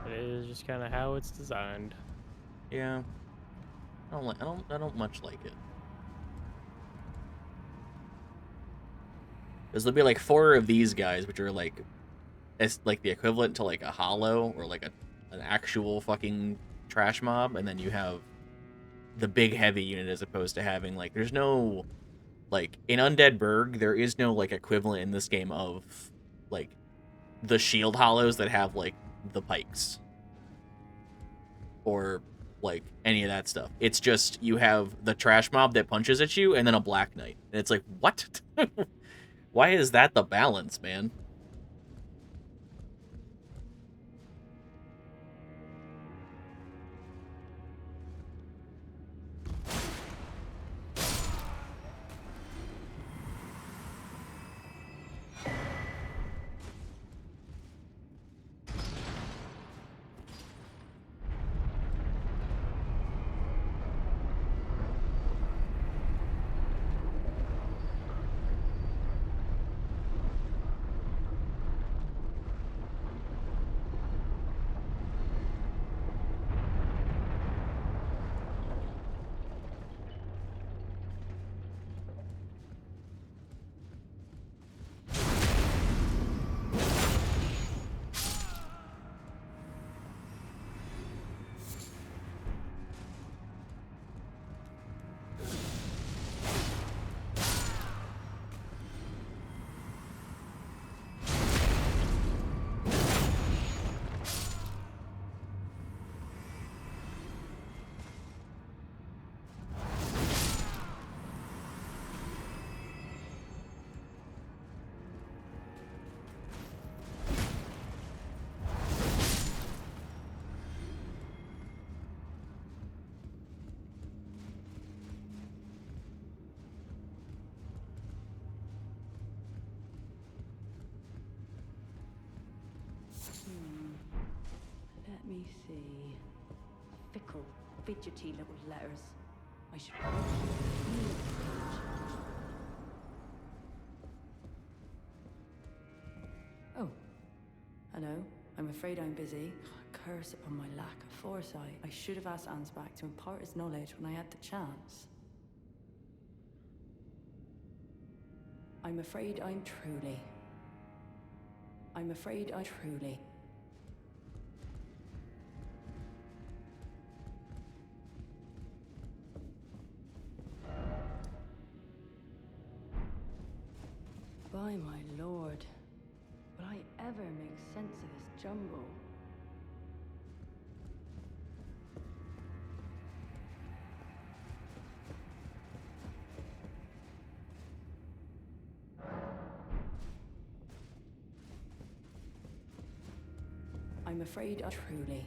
It is just kind of how it's designed. Yeah. I don't much like it. Because there'll be like 4 of these guys, which are like, it's like the equivalent to like a hollow or like an actual fucking trash mob, and then you have the big heavy unit as opposed to having like, there's no like in Undead Burg, there is no like equivalent in this game of like the shield hollows that have like the pikes or like any of that stuff. It's just you have the trash mob that punches at you and then a black knight. And it's like, what? Why is that the balance, man? Let me see. Fickle, fidgety little letters. I should probably clean the page. Oh. Hello. I'm afraid I'm busy. Curse upon my lack of foresight. I should have asked Ansbach to impart his knowledge when I had the chance. I'm afraid I'm truly. By my lord, will I ever make sense of this jumble? I'm afraid I truly.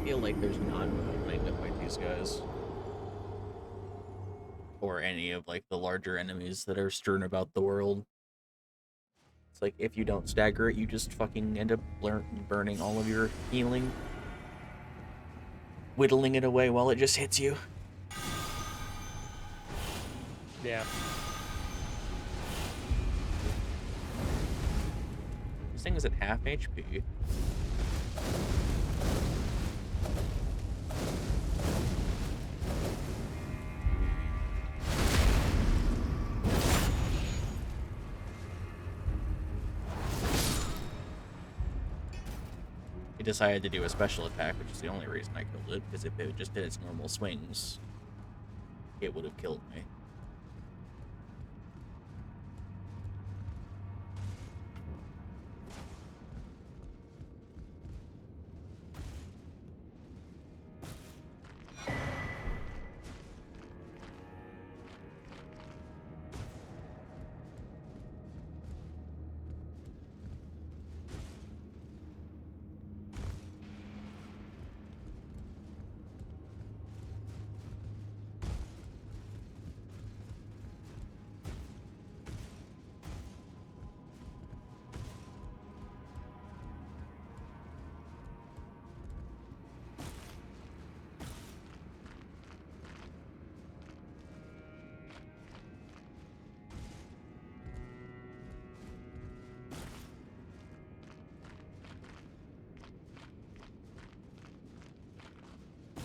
Feel like there's not movement to fight these guys. Or any of like the larger enemies that are strewn about the world. It's like if you don't stagger it, you just fucking end up burning all of your healing, whittling it away while it just hits you. Yeah. This thing is at half HP. It decided to do a special attack, which is the only reason I killed it, because if it just did its normal swings, it would have killed me.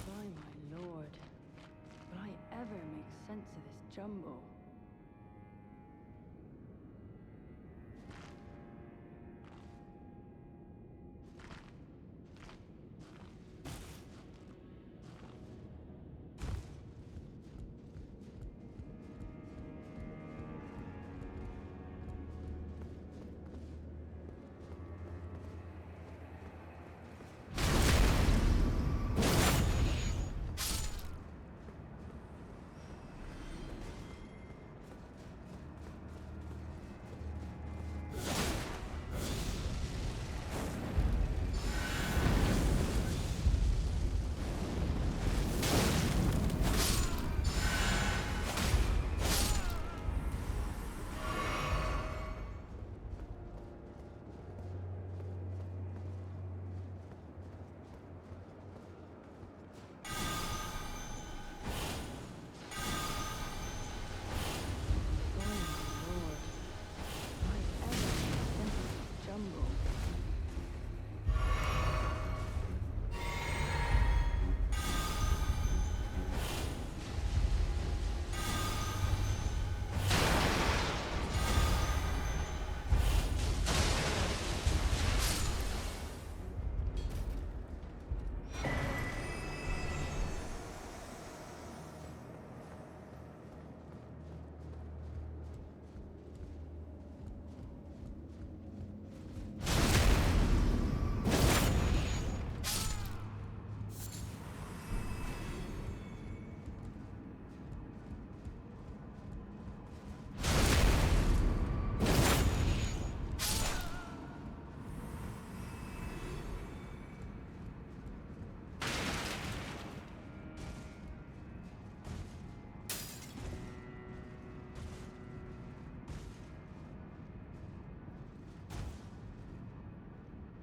By my lord, will I ever make sense of this jumble?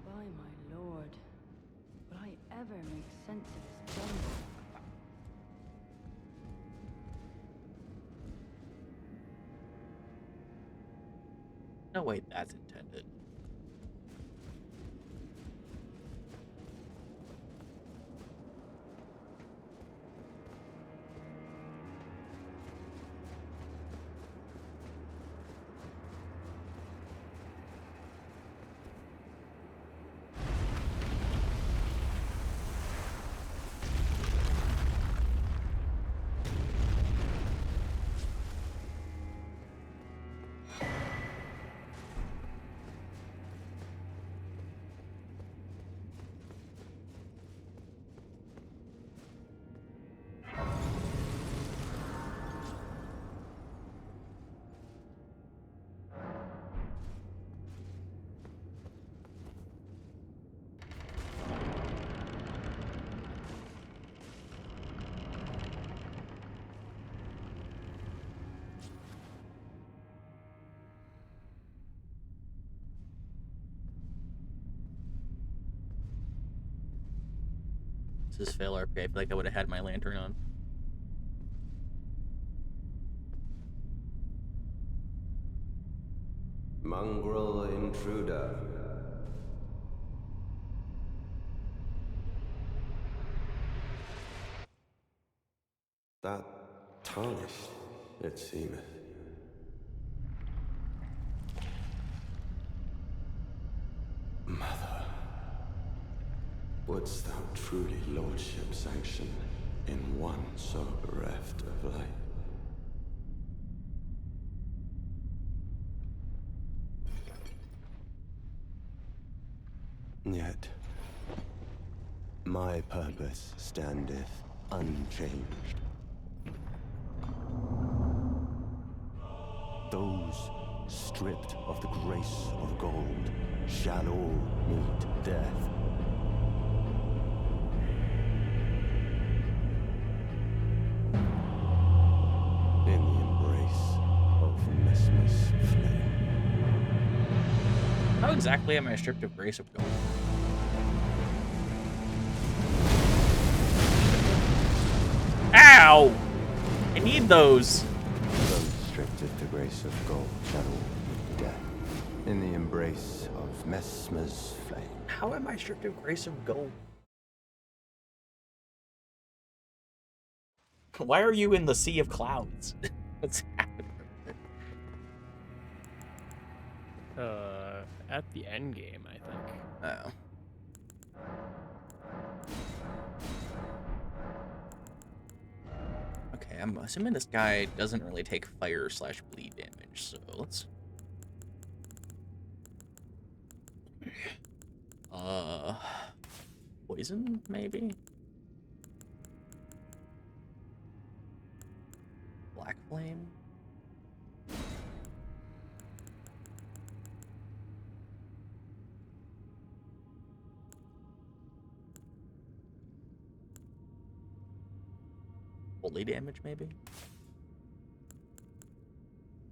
By my lord, will I ever make sense of this jumble? No, wait, that's intended. is fail RP. I feel like I would have had my lantern on. Mongrel intruder. That tarnished, it seemeth. Mother, wouldst thou truly lordship sanction in one so bereft of light? Yet, my purpose standeth unchanged. Those stripped of the grace of gold shall all meet death. In the embrace of Mesmer's flame. How exactly am I stripped of grace of gold? Ow! I need those. Those stripped of the grace of gold shall all meet death. In the embrace of Mesmer's flame. How am I stripped of grace of gold? Why are you in the sea of clouds? What's happening? At the end game, I think. Oh. Okay, I'm assuming this guy doesn't really take fire/bleed damage, so let's... Poison, maybe? Black flame? Holy damage, maybe?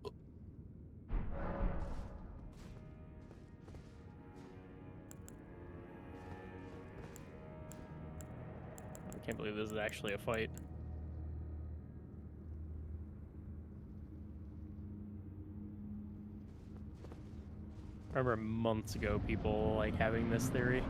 I can't believe this is actually a fight. I remember months ago people like having this theory.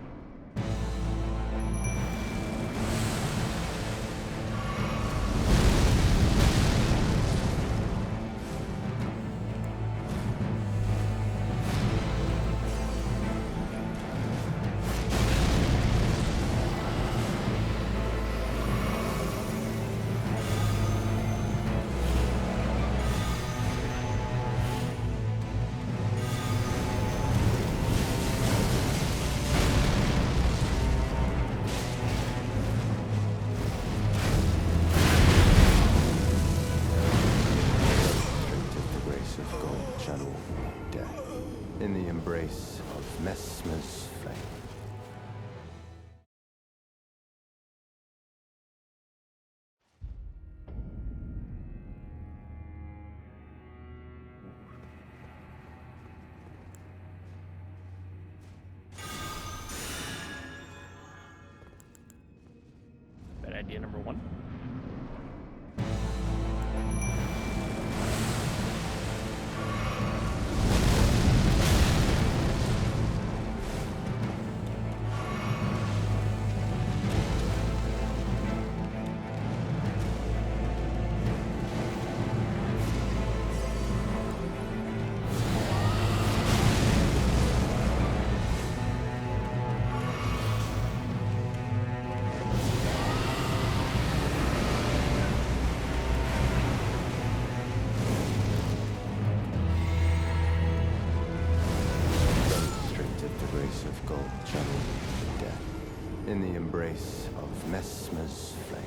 In the embrace of Mesmer's flame. Bad idea number one. Of gold channel to death in the embrace of Mesmer's flame.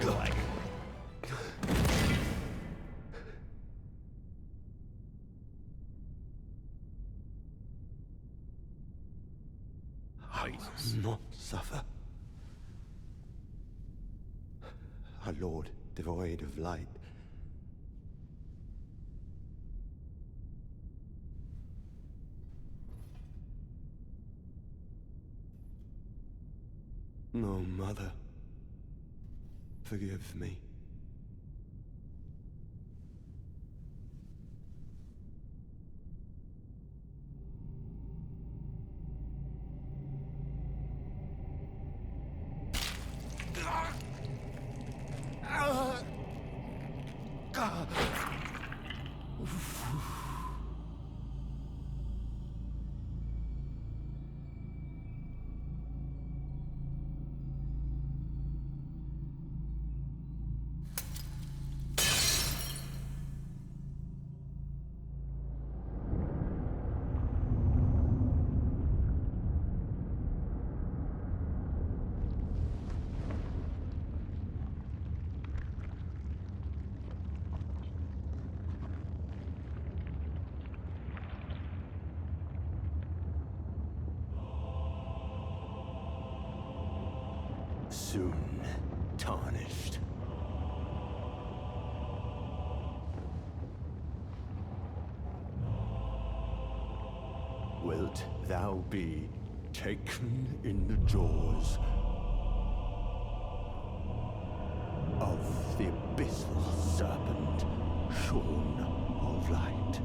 leg. I will not suffer. A lord devoid of light. No, mother. Forgive me. Soon tarnished. Wilt thou be taken in the jaws of the abyssal serpent, shorn of light?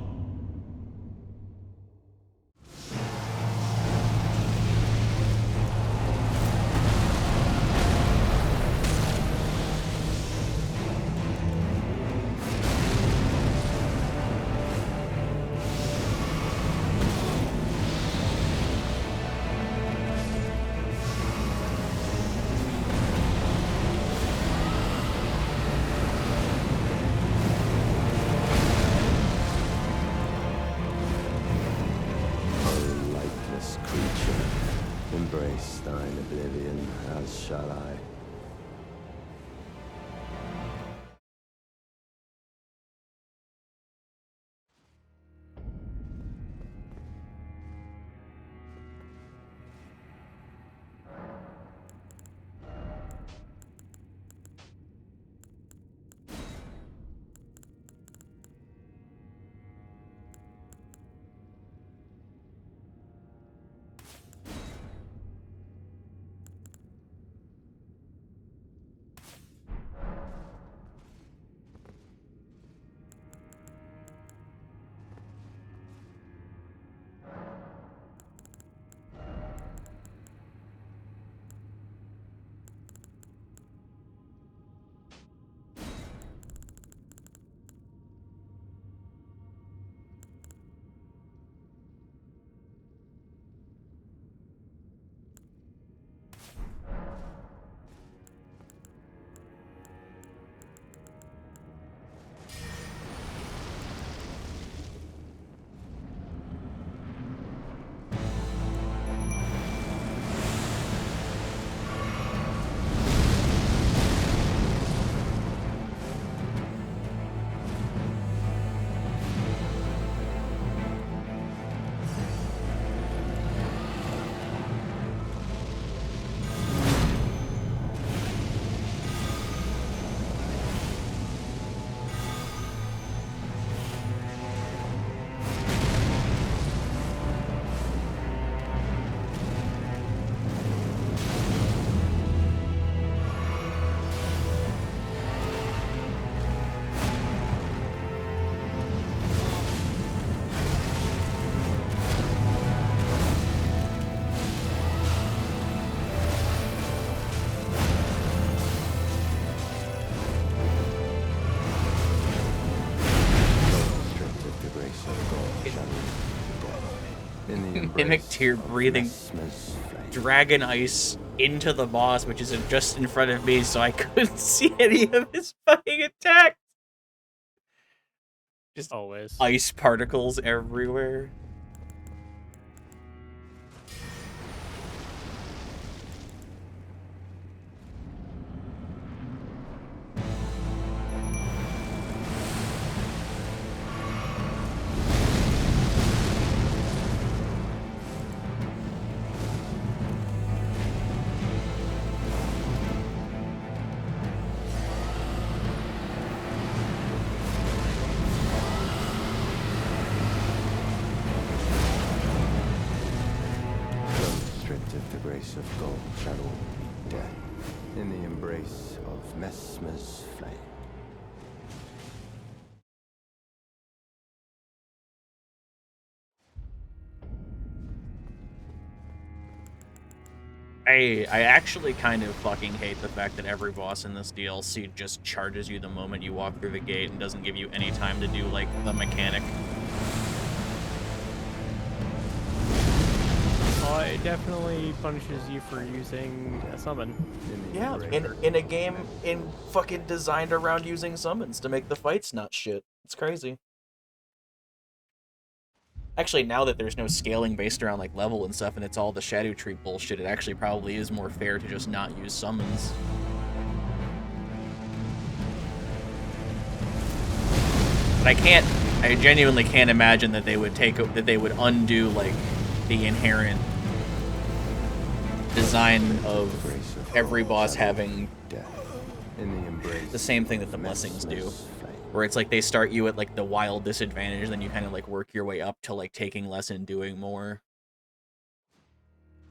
Embrace thine oblivion, as shall I. Mimic tear breathing dragon ice into the boss, which is just in front of me, so I couldn't see any of his fucking attacks. Just Always. ice particles everywhere. grace of gold shall all be dead. In the embrace of Messmer's flame. I actually kind of fucking hate the fact that every boss in this DLC just charges you the moment you walk through the gate and doesn't give you any time to do, like, the mechanic. It definitely punishes you for using a summon. Yeah, in a game fucking designed around using summons to make the fights not shit. It's crazy. Actually, now that there's no scaling based around like level and stuff and it's all the Shadow Tree bullshit, it actually probably is more fair to just not use summons. But I genuinely can't imagine that they would undo like the inherent design of every boss having the same thing that the blessings do. Where it's like they start you at like the wild disadvantage, then you kind of like work your way up to like taking less and doing more.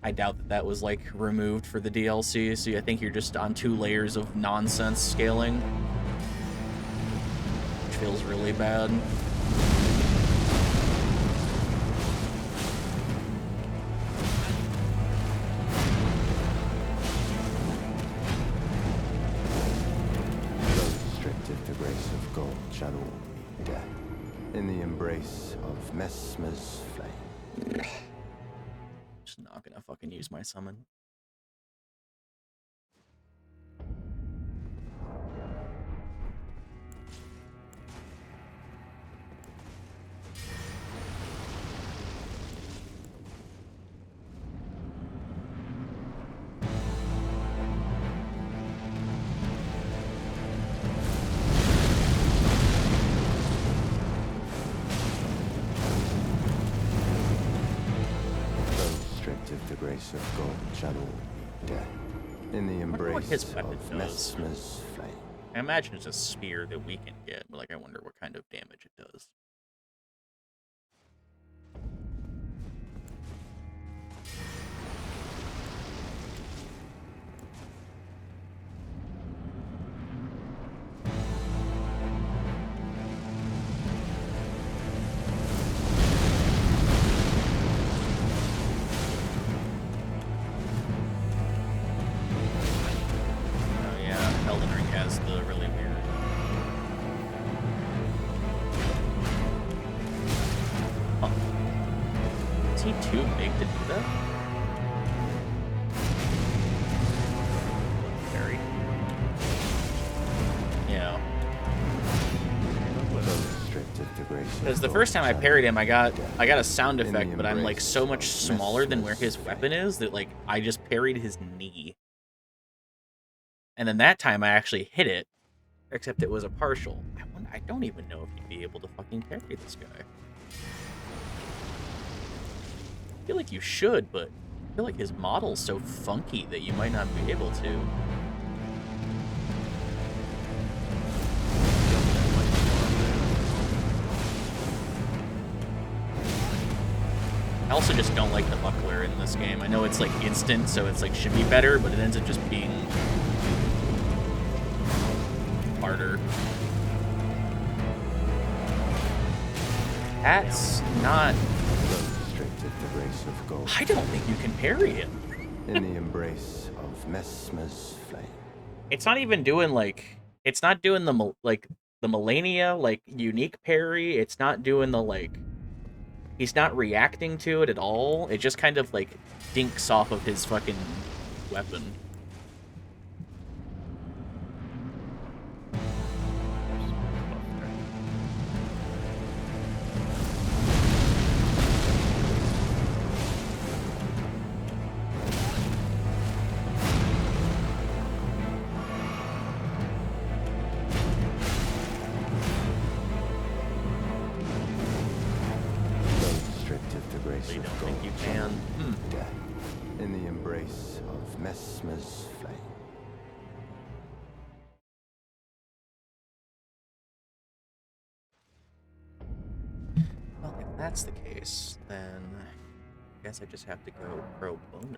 I doubt that that was like removed for the DLC, so I think you're just on 2 layers of nonsense scaling. Which feels really bad. The grace of gold shall all be dead. In the embrace of Messmer's flame. Just not gonna fucking use my summon. The grace of gold shall all be dead. In the embrace of Messmer's flame. I imagine it's a spear that we can get, but like I wonder what kind of damage it does. Because the first time I parried him, I got a sound effect, but I'm like so much smaller than where his weapon is that like I just parried his knee. And then that time I actually hit it, except it was a partial. I don't even know if you'd be able to fucking parry this guy. I feel like you should, but I feel like his model's so funky that you might not be able to. I also just don't like the buckler in this game. I know it's like instant, so it's like should be better, but it ends up just being harder. That's not. I don't think you can parry him. In the embrace of Messmer's flame. It's not even doing like. It's not doing the like the Millennia like unique parry. It's not doing the like. He's not reacting to it at all. It just kind of, like, dinks off of his fucking weapon. In the embrace of Messmer's flame. Well, if that's the case, then I guess I just have to go pro bono.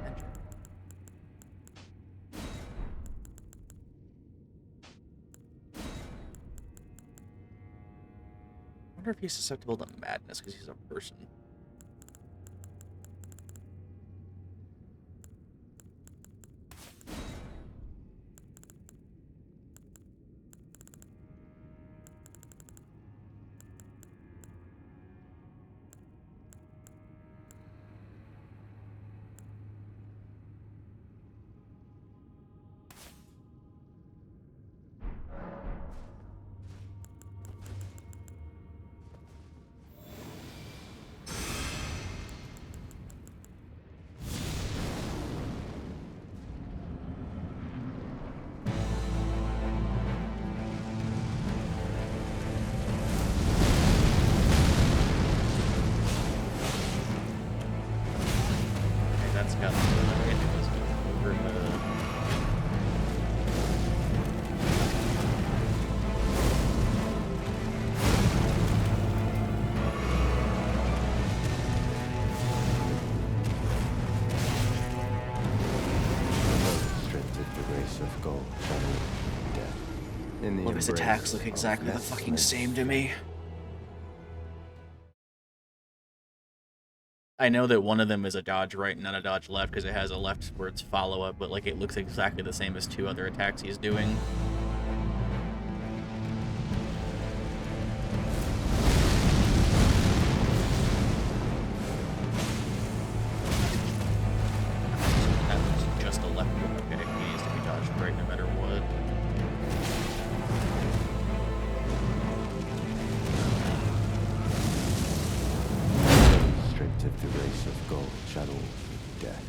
Magic. I wonder if he's susceptible to madness because he's a person. That's got over the... Restricted the race of gold, shadow, death. In the All of his attacks look exactly the fucking same to me. I know that one of them is a dodge right and not a dodge left because it has a left where it's follow-up, but like it looks exactly the same as two other attacks he's doing. That was just a left one. Okay, he needs to be dodged right no matter what. Restricted the race of gold, shadow, death.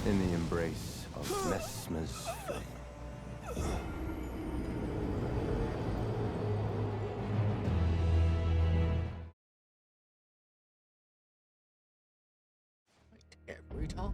In the embrace of Messmer's flame. Every time.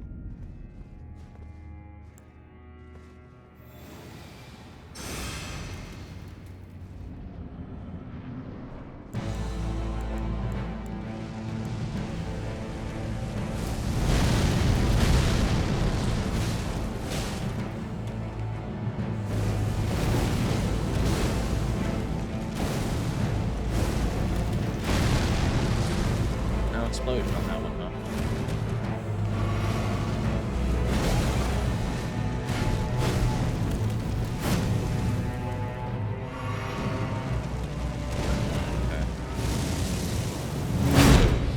No explosion on that one, huh?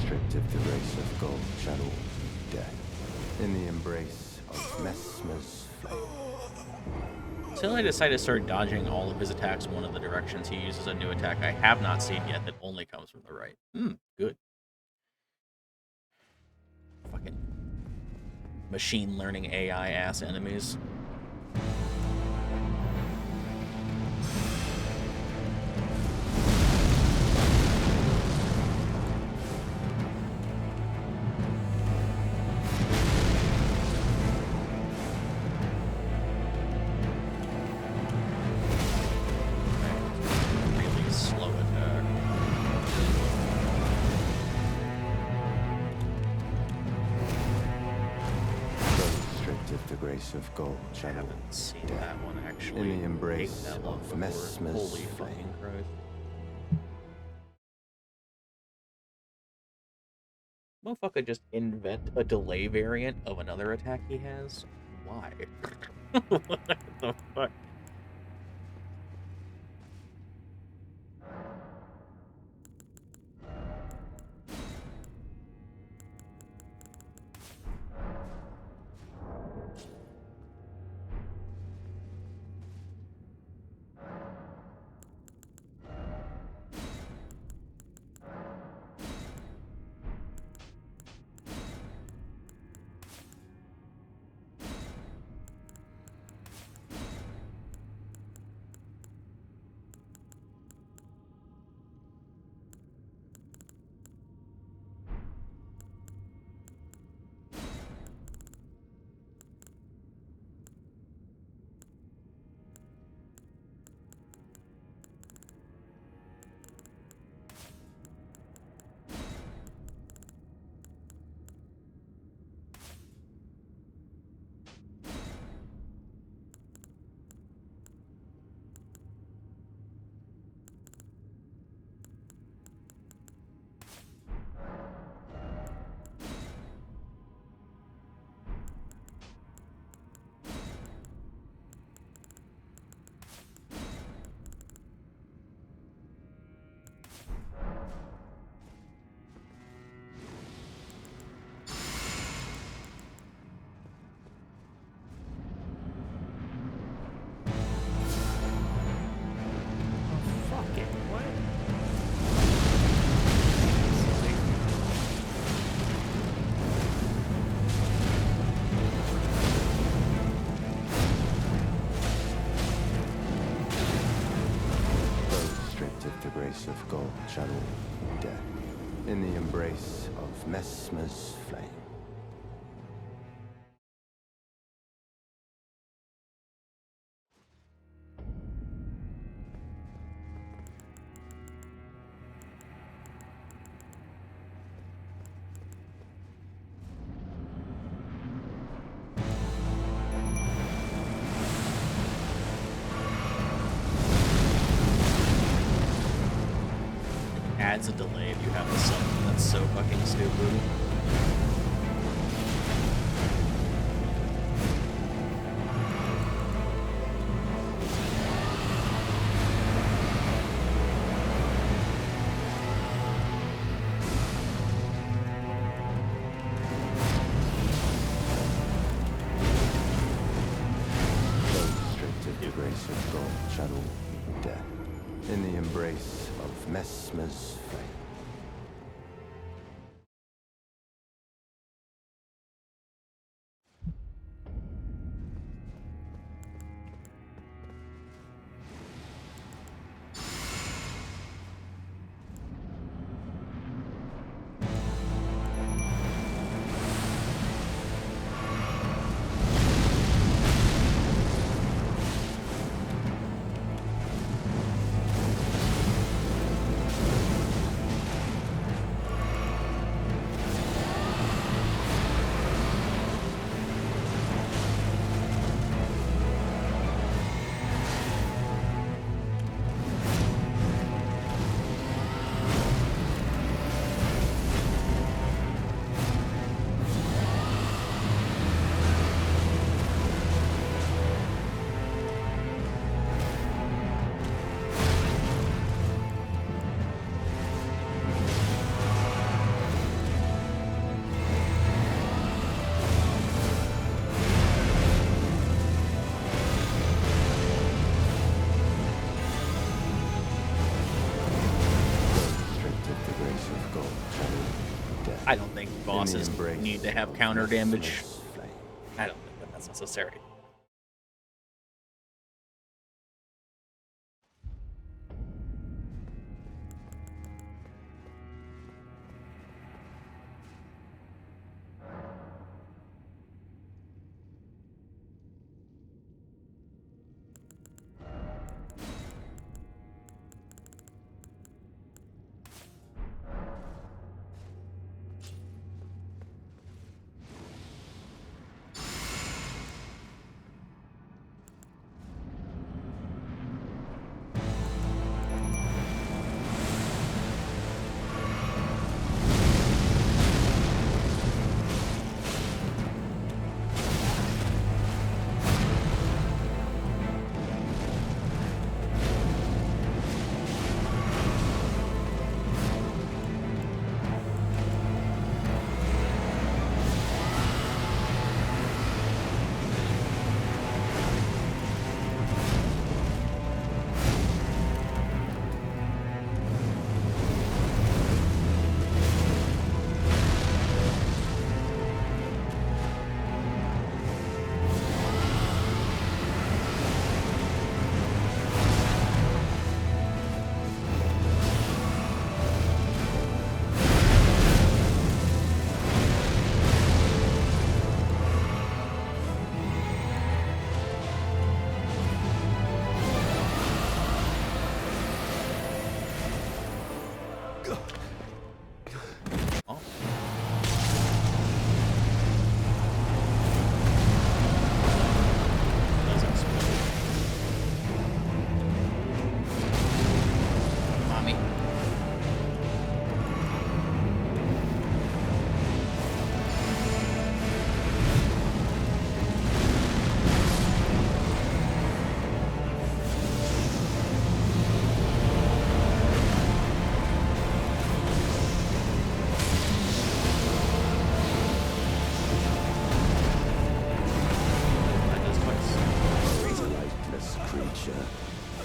Restricted the race of gold, shadow, death. In the embrace of Messmer's flame. Until I decide to start dodging all of his attacks one of the directions he uses a new attack I have not seen yet that only comes from the right. Good. Fucking machine learning AI ass enemies. Really slow attack. Restricted the grace of gold, I shadow, haven't seen death. that one actually. In the take embrace that long of before. Messmer's Holy flame. fucking Christ. Motherfucker just invent a delay variant of another attack he has? Why? What the fuck? grace of gold, shadow, death, in the embrace of Messmer's flame. Adds a delay if you have a summon. That's so fucking stupid. The grace of gold, shadow, death, in the embrace of Messmer's flame. I don't think bosses need to have counter damage. I don't think that that's necessary.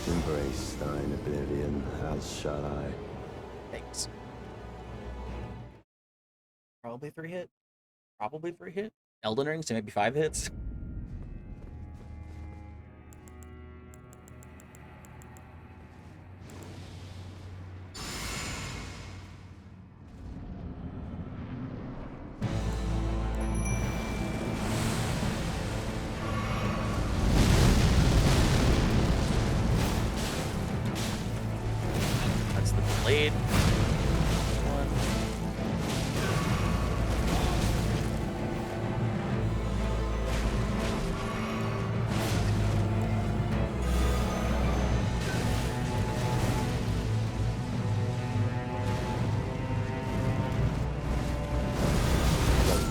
Embrace thine oblivion, as shall I. Thanks. Probably 3 hit. Probably 3 hit. Elden Ring, so maybe 5 hits. grenade. One.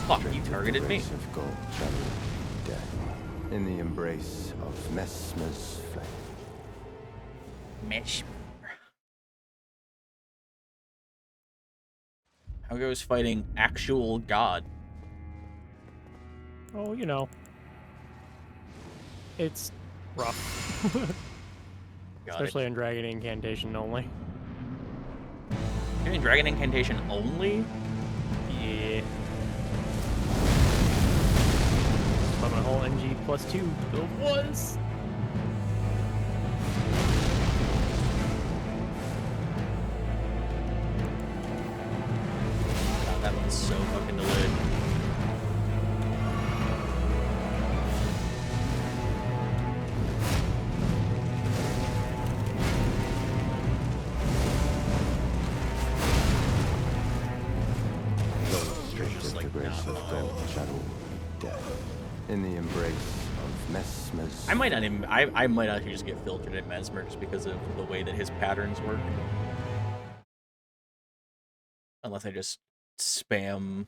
Fuck, you targeted me. Of gold, shadow, death. In the embrace of Messmer's flame. Mesh. How goes fighting actual god? Oh, you know. It's rough. Got Especially in Dragon Incantation only. You mean Dragon Incantation only? Yeah. That's what my whole NG +2 build was. God, that one's so fucking delayed. Just like the grace of gold, shadow, death. In the embrace of Messmer's I might not even. I might actually just get filtered at Mesmer just because of the way that his patterns work. Unless I just spam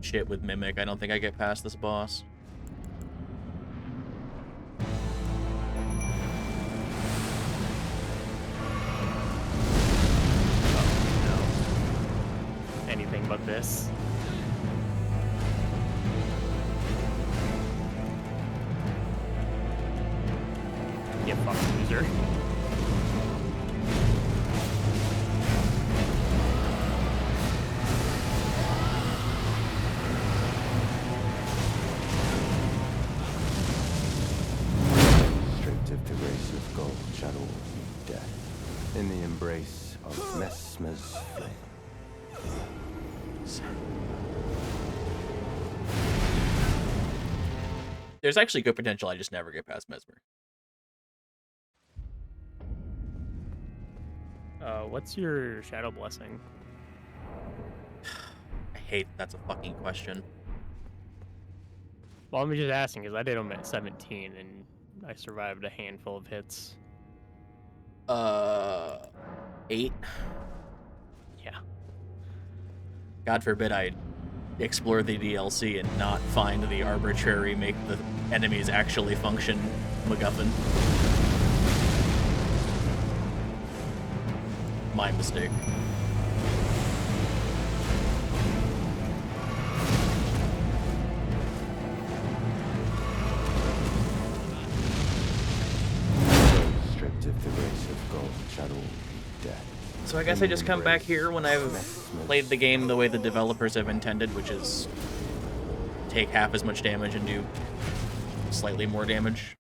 shit with Mimic, I don't think I get past this boss. Anything but this. You fucking loser. stripped of the grace of gold, shadow, death. In the embrace of Messmer's flame. There's actually good potential. I just never get past Mesmer. What's your Shadow Blessing? I hate that's a fucking question. Well, I'm just asking because I did them at 17 and I survived a handful of hits. 8. Yeah. God forbid I explore the DLC and not find the arbitrary make the enemies actually function MacGuffin. My mistake. Stripped of the grace of gold, shadow, death. So I guess I just come back here when I've played the game the way the developers have intended, which is take half as much damage and do slightly more damage.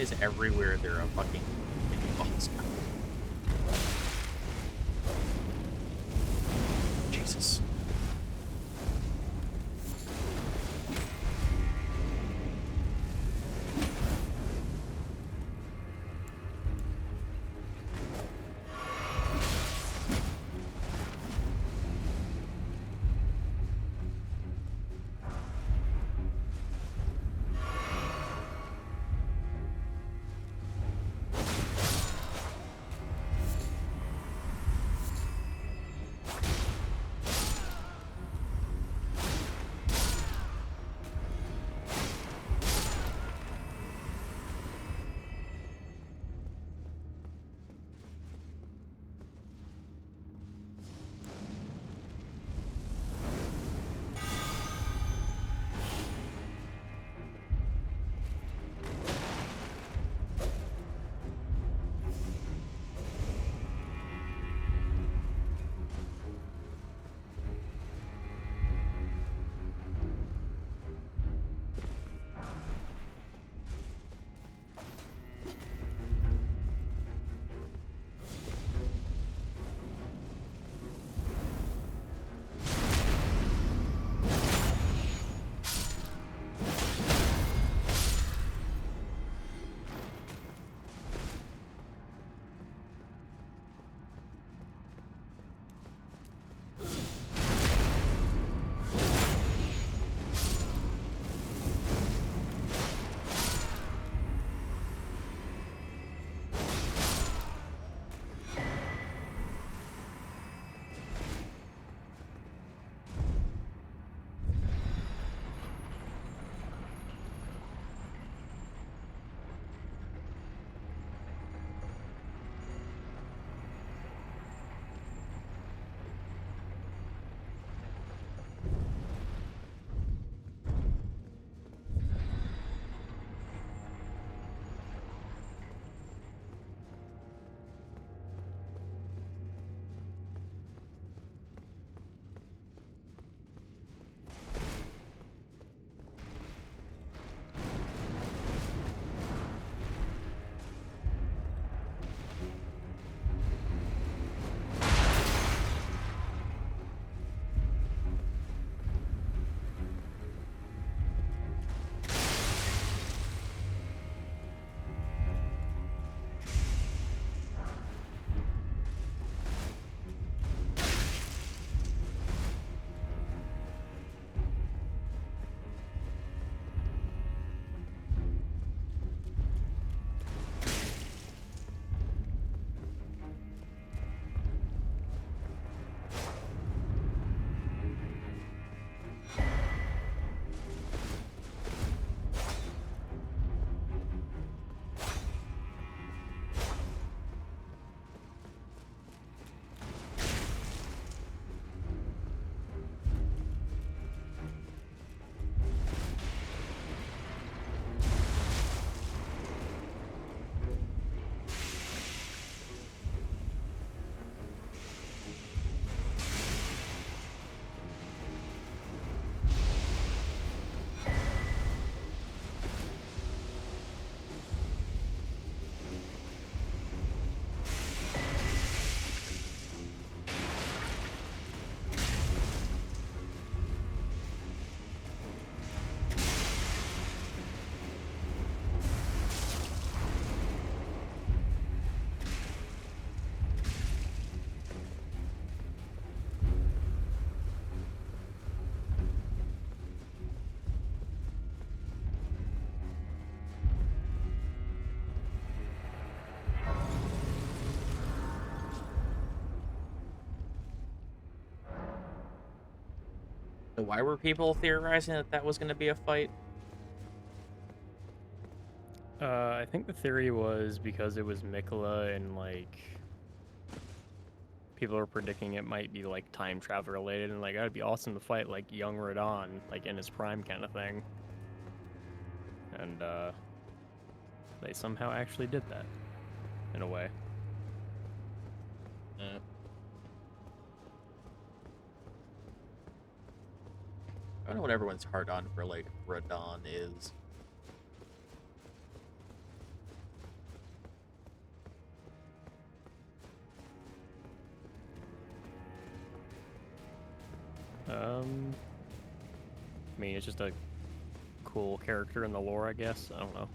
is everywhere there a fucking mini boss now? Jesus. So why were people theorizing that that was going to be a fight? I think the theory was because it was Miquel'd and like people are predicting it might be like time travel related and like that'd be awesome to fight like young Radon like in his prime kind of thing. And they somehow actually did that in a way. I don't know what everyone's hard on for like Radon is. I mean, it's just a cool character in the lore, I guess. I don't know.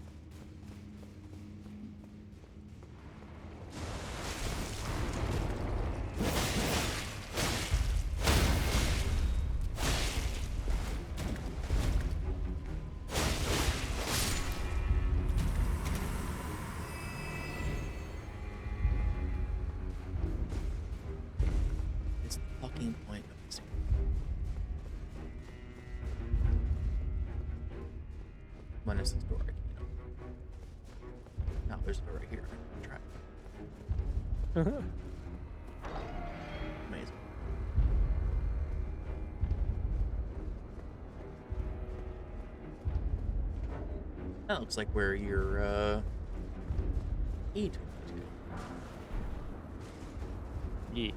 It's the fucking point of this. When is this door? I can't open. No, there's a door right here. Try it. Amazing. That looks like where your eat. Yeah.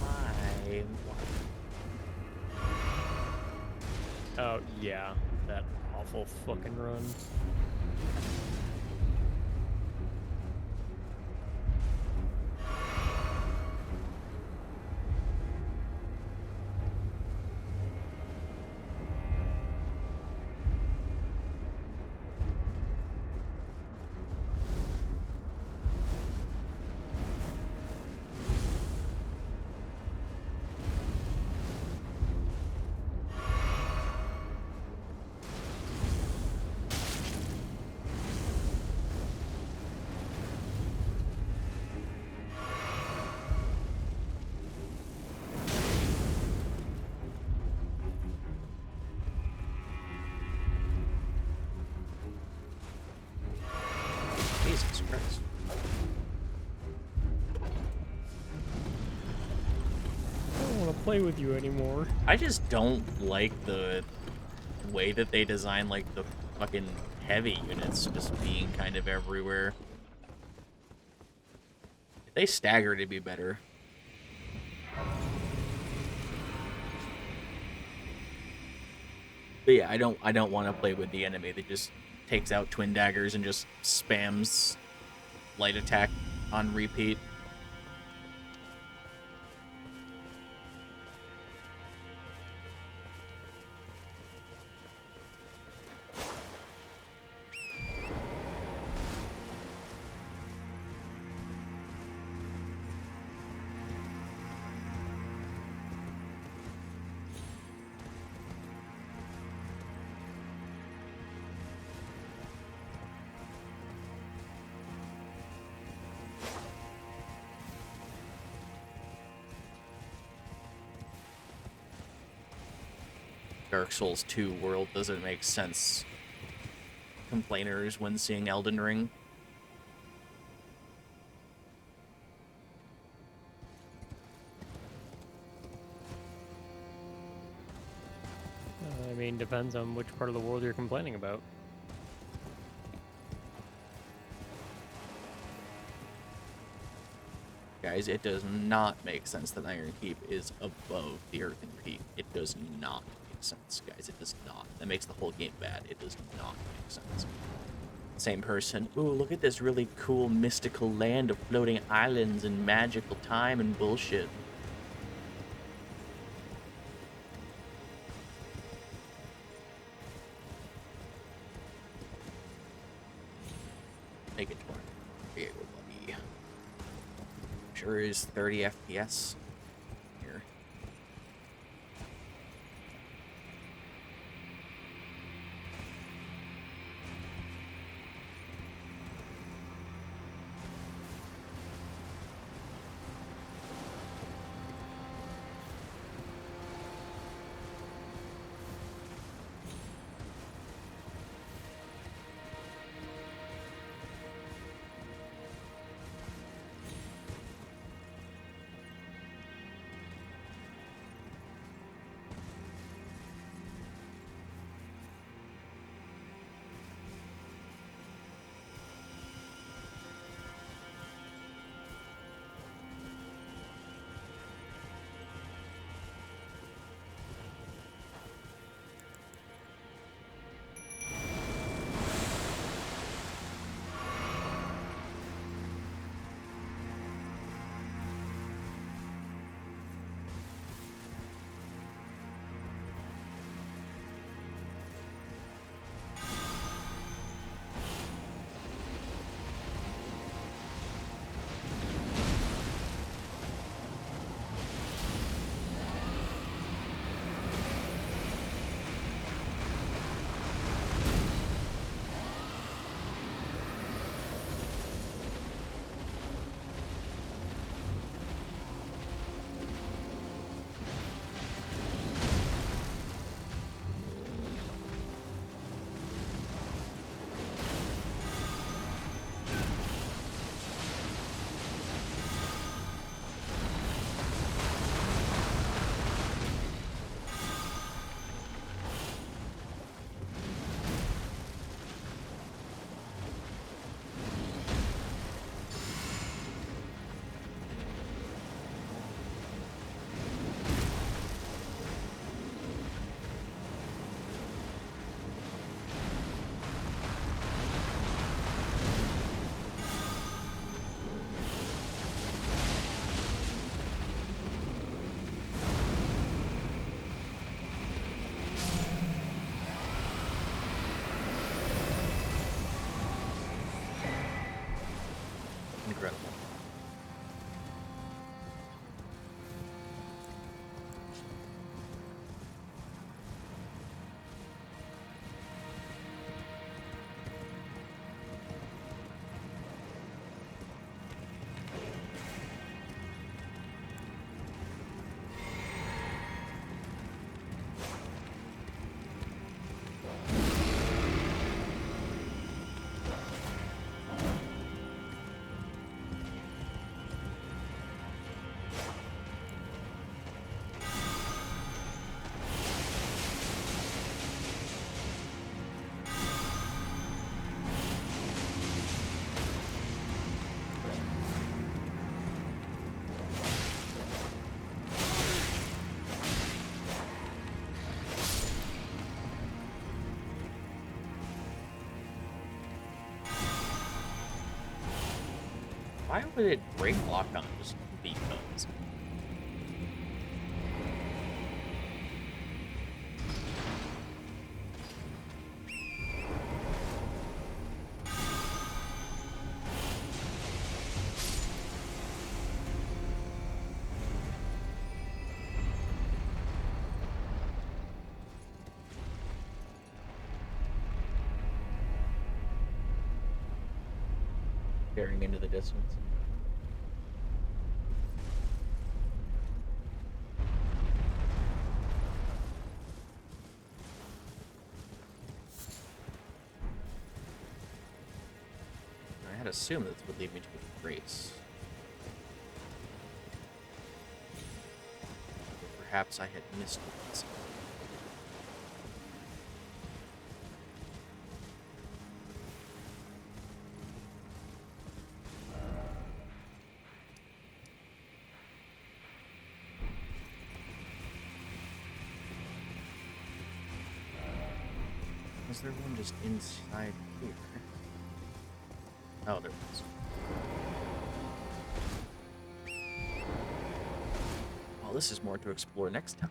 Why? Oh, yeah. That awful fucking run. Jesus Christ. I don't want to play with you anymore. I just don't like the way that they design like the fucking heavy units just being kind of everywhere. If they stagger, it'd be better. But yeah, I don't want to play with the enemy that just takes out twin daggers and just spams light attack on repeat. Dark Souls 2 world doesn't make sense. Complainers when seeing Elden Ring. I mean, depends on which part of the world you're complaining about. Guys, it does not make sense that Iron Keep is above the Earthen Peak. It does not make sense, guys. It does not. That makes the whole game bad. It does not make sense. Same person. Ooh, look at this really cool mystical land of floating islands and magical time and bullshit. Make it 20. Here, buddy. Sure is 30 FPS. Here. Why would it break lock on just because? Staring into the distance. I had assumed this would lead me to a race. Or perhaps I had missed it. Was there one just inside here? Oh, there was. Well, this is more to explore next time.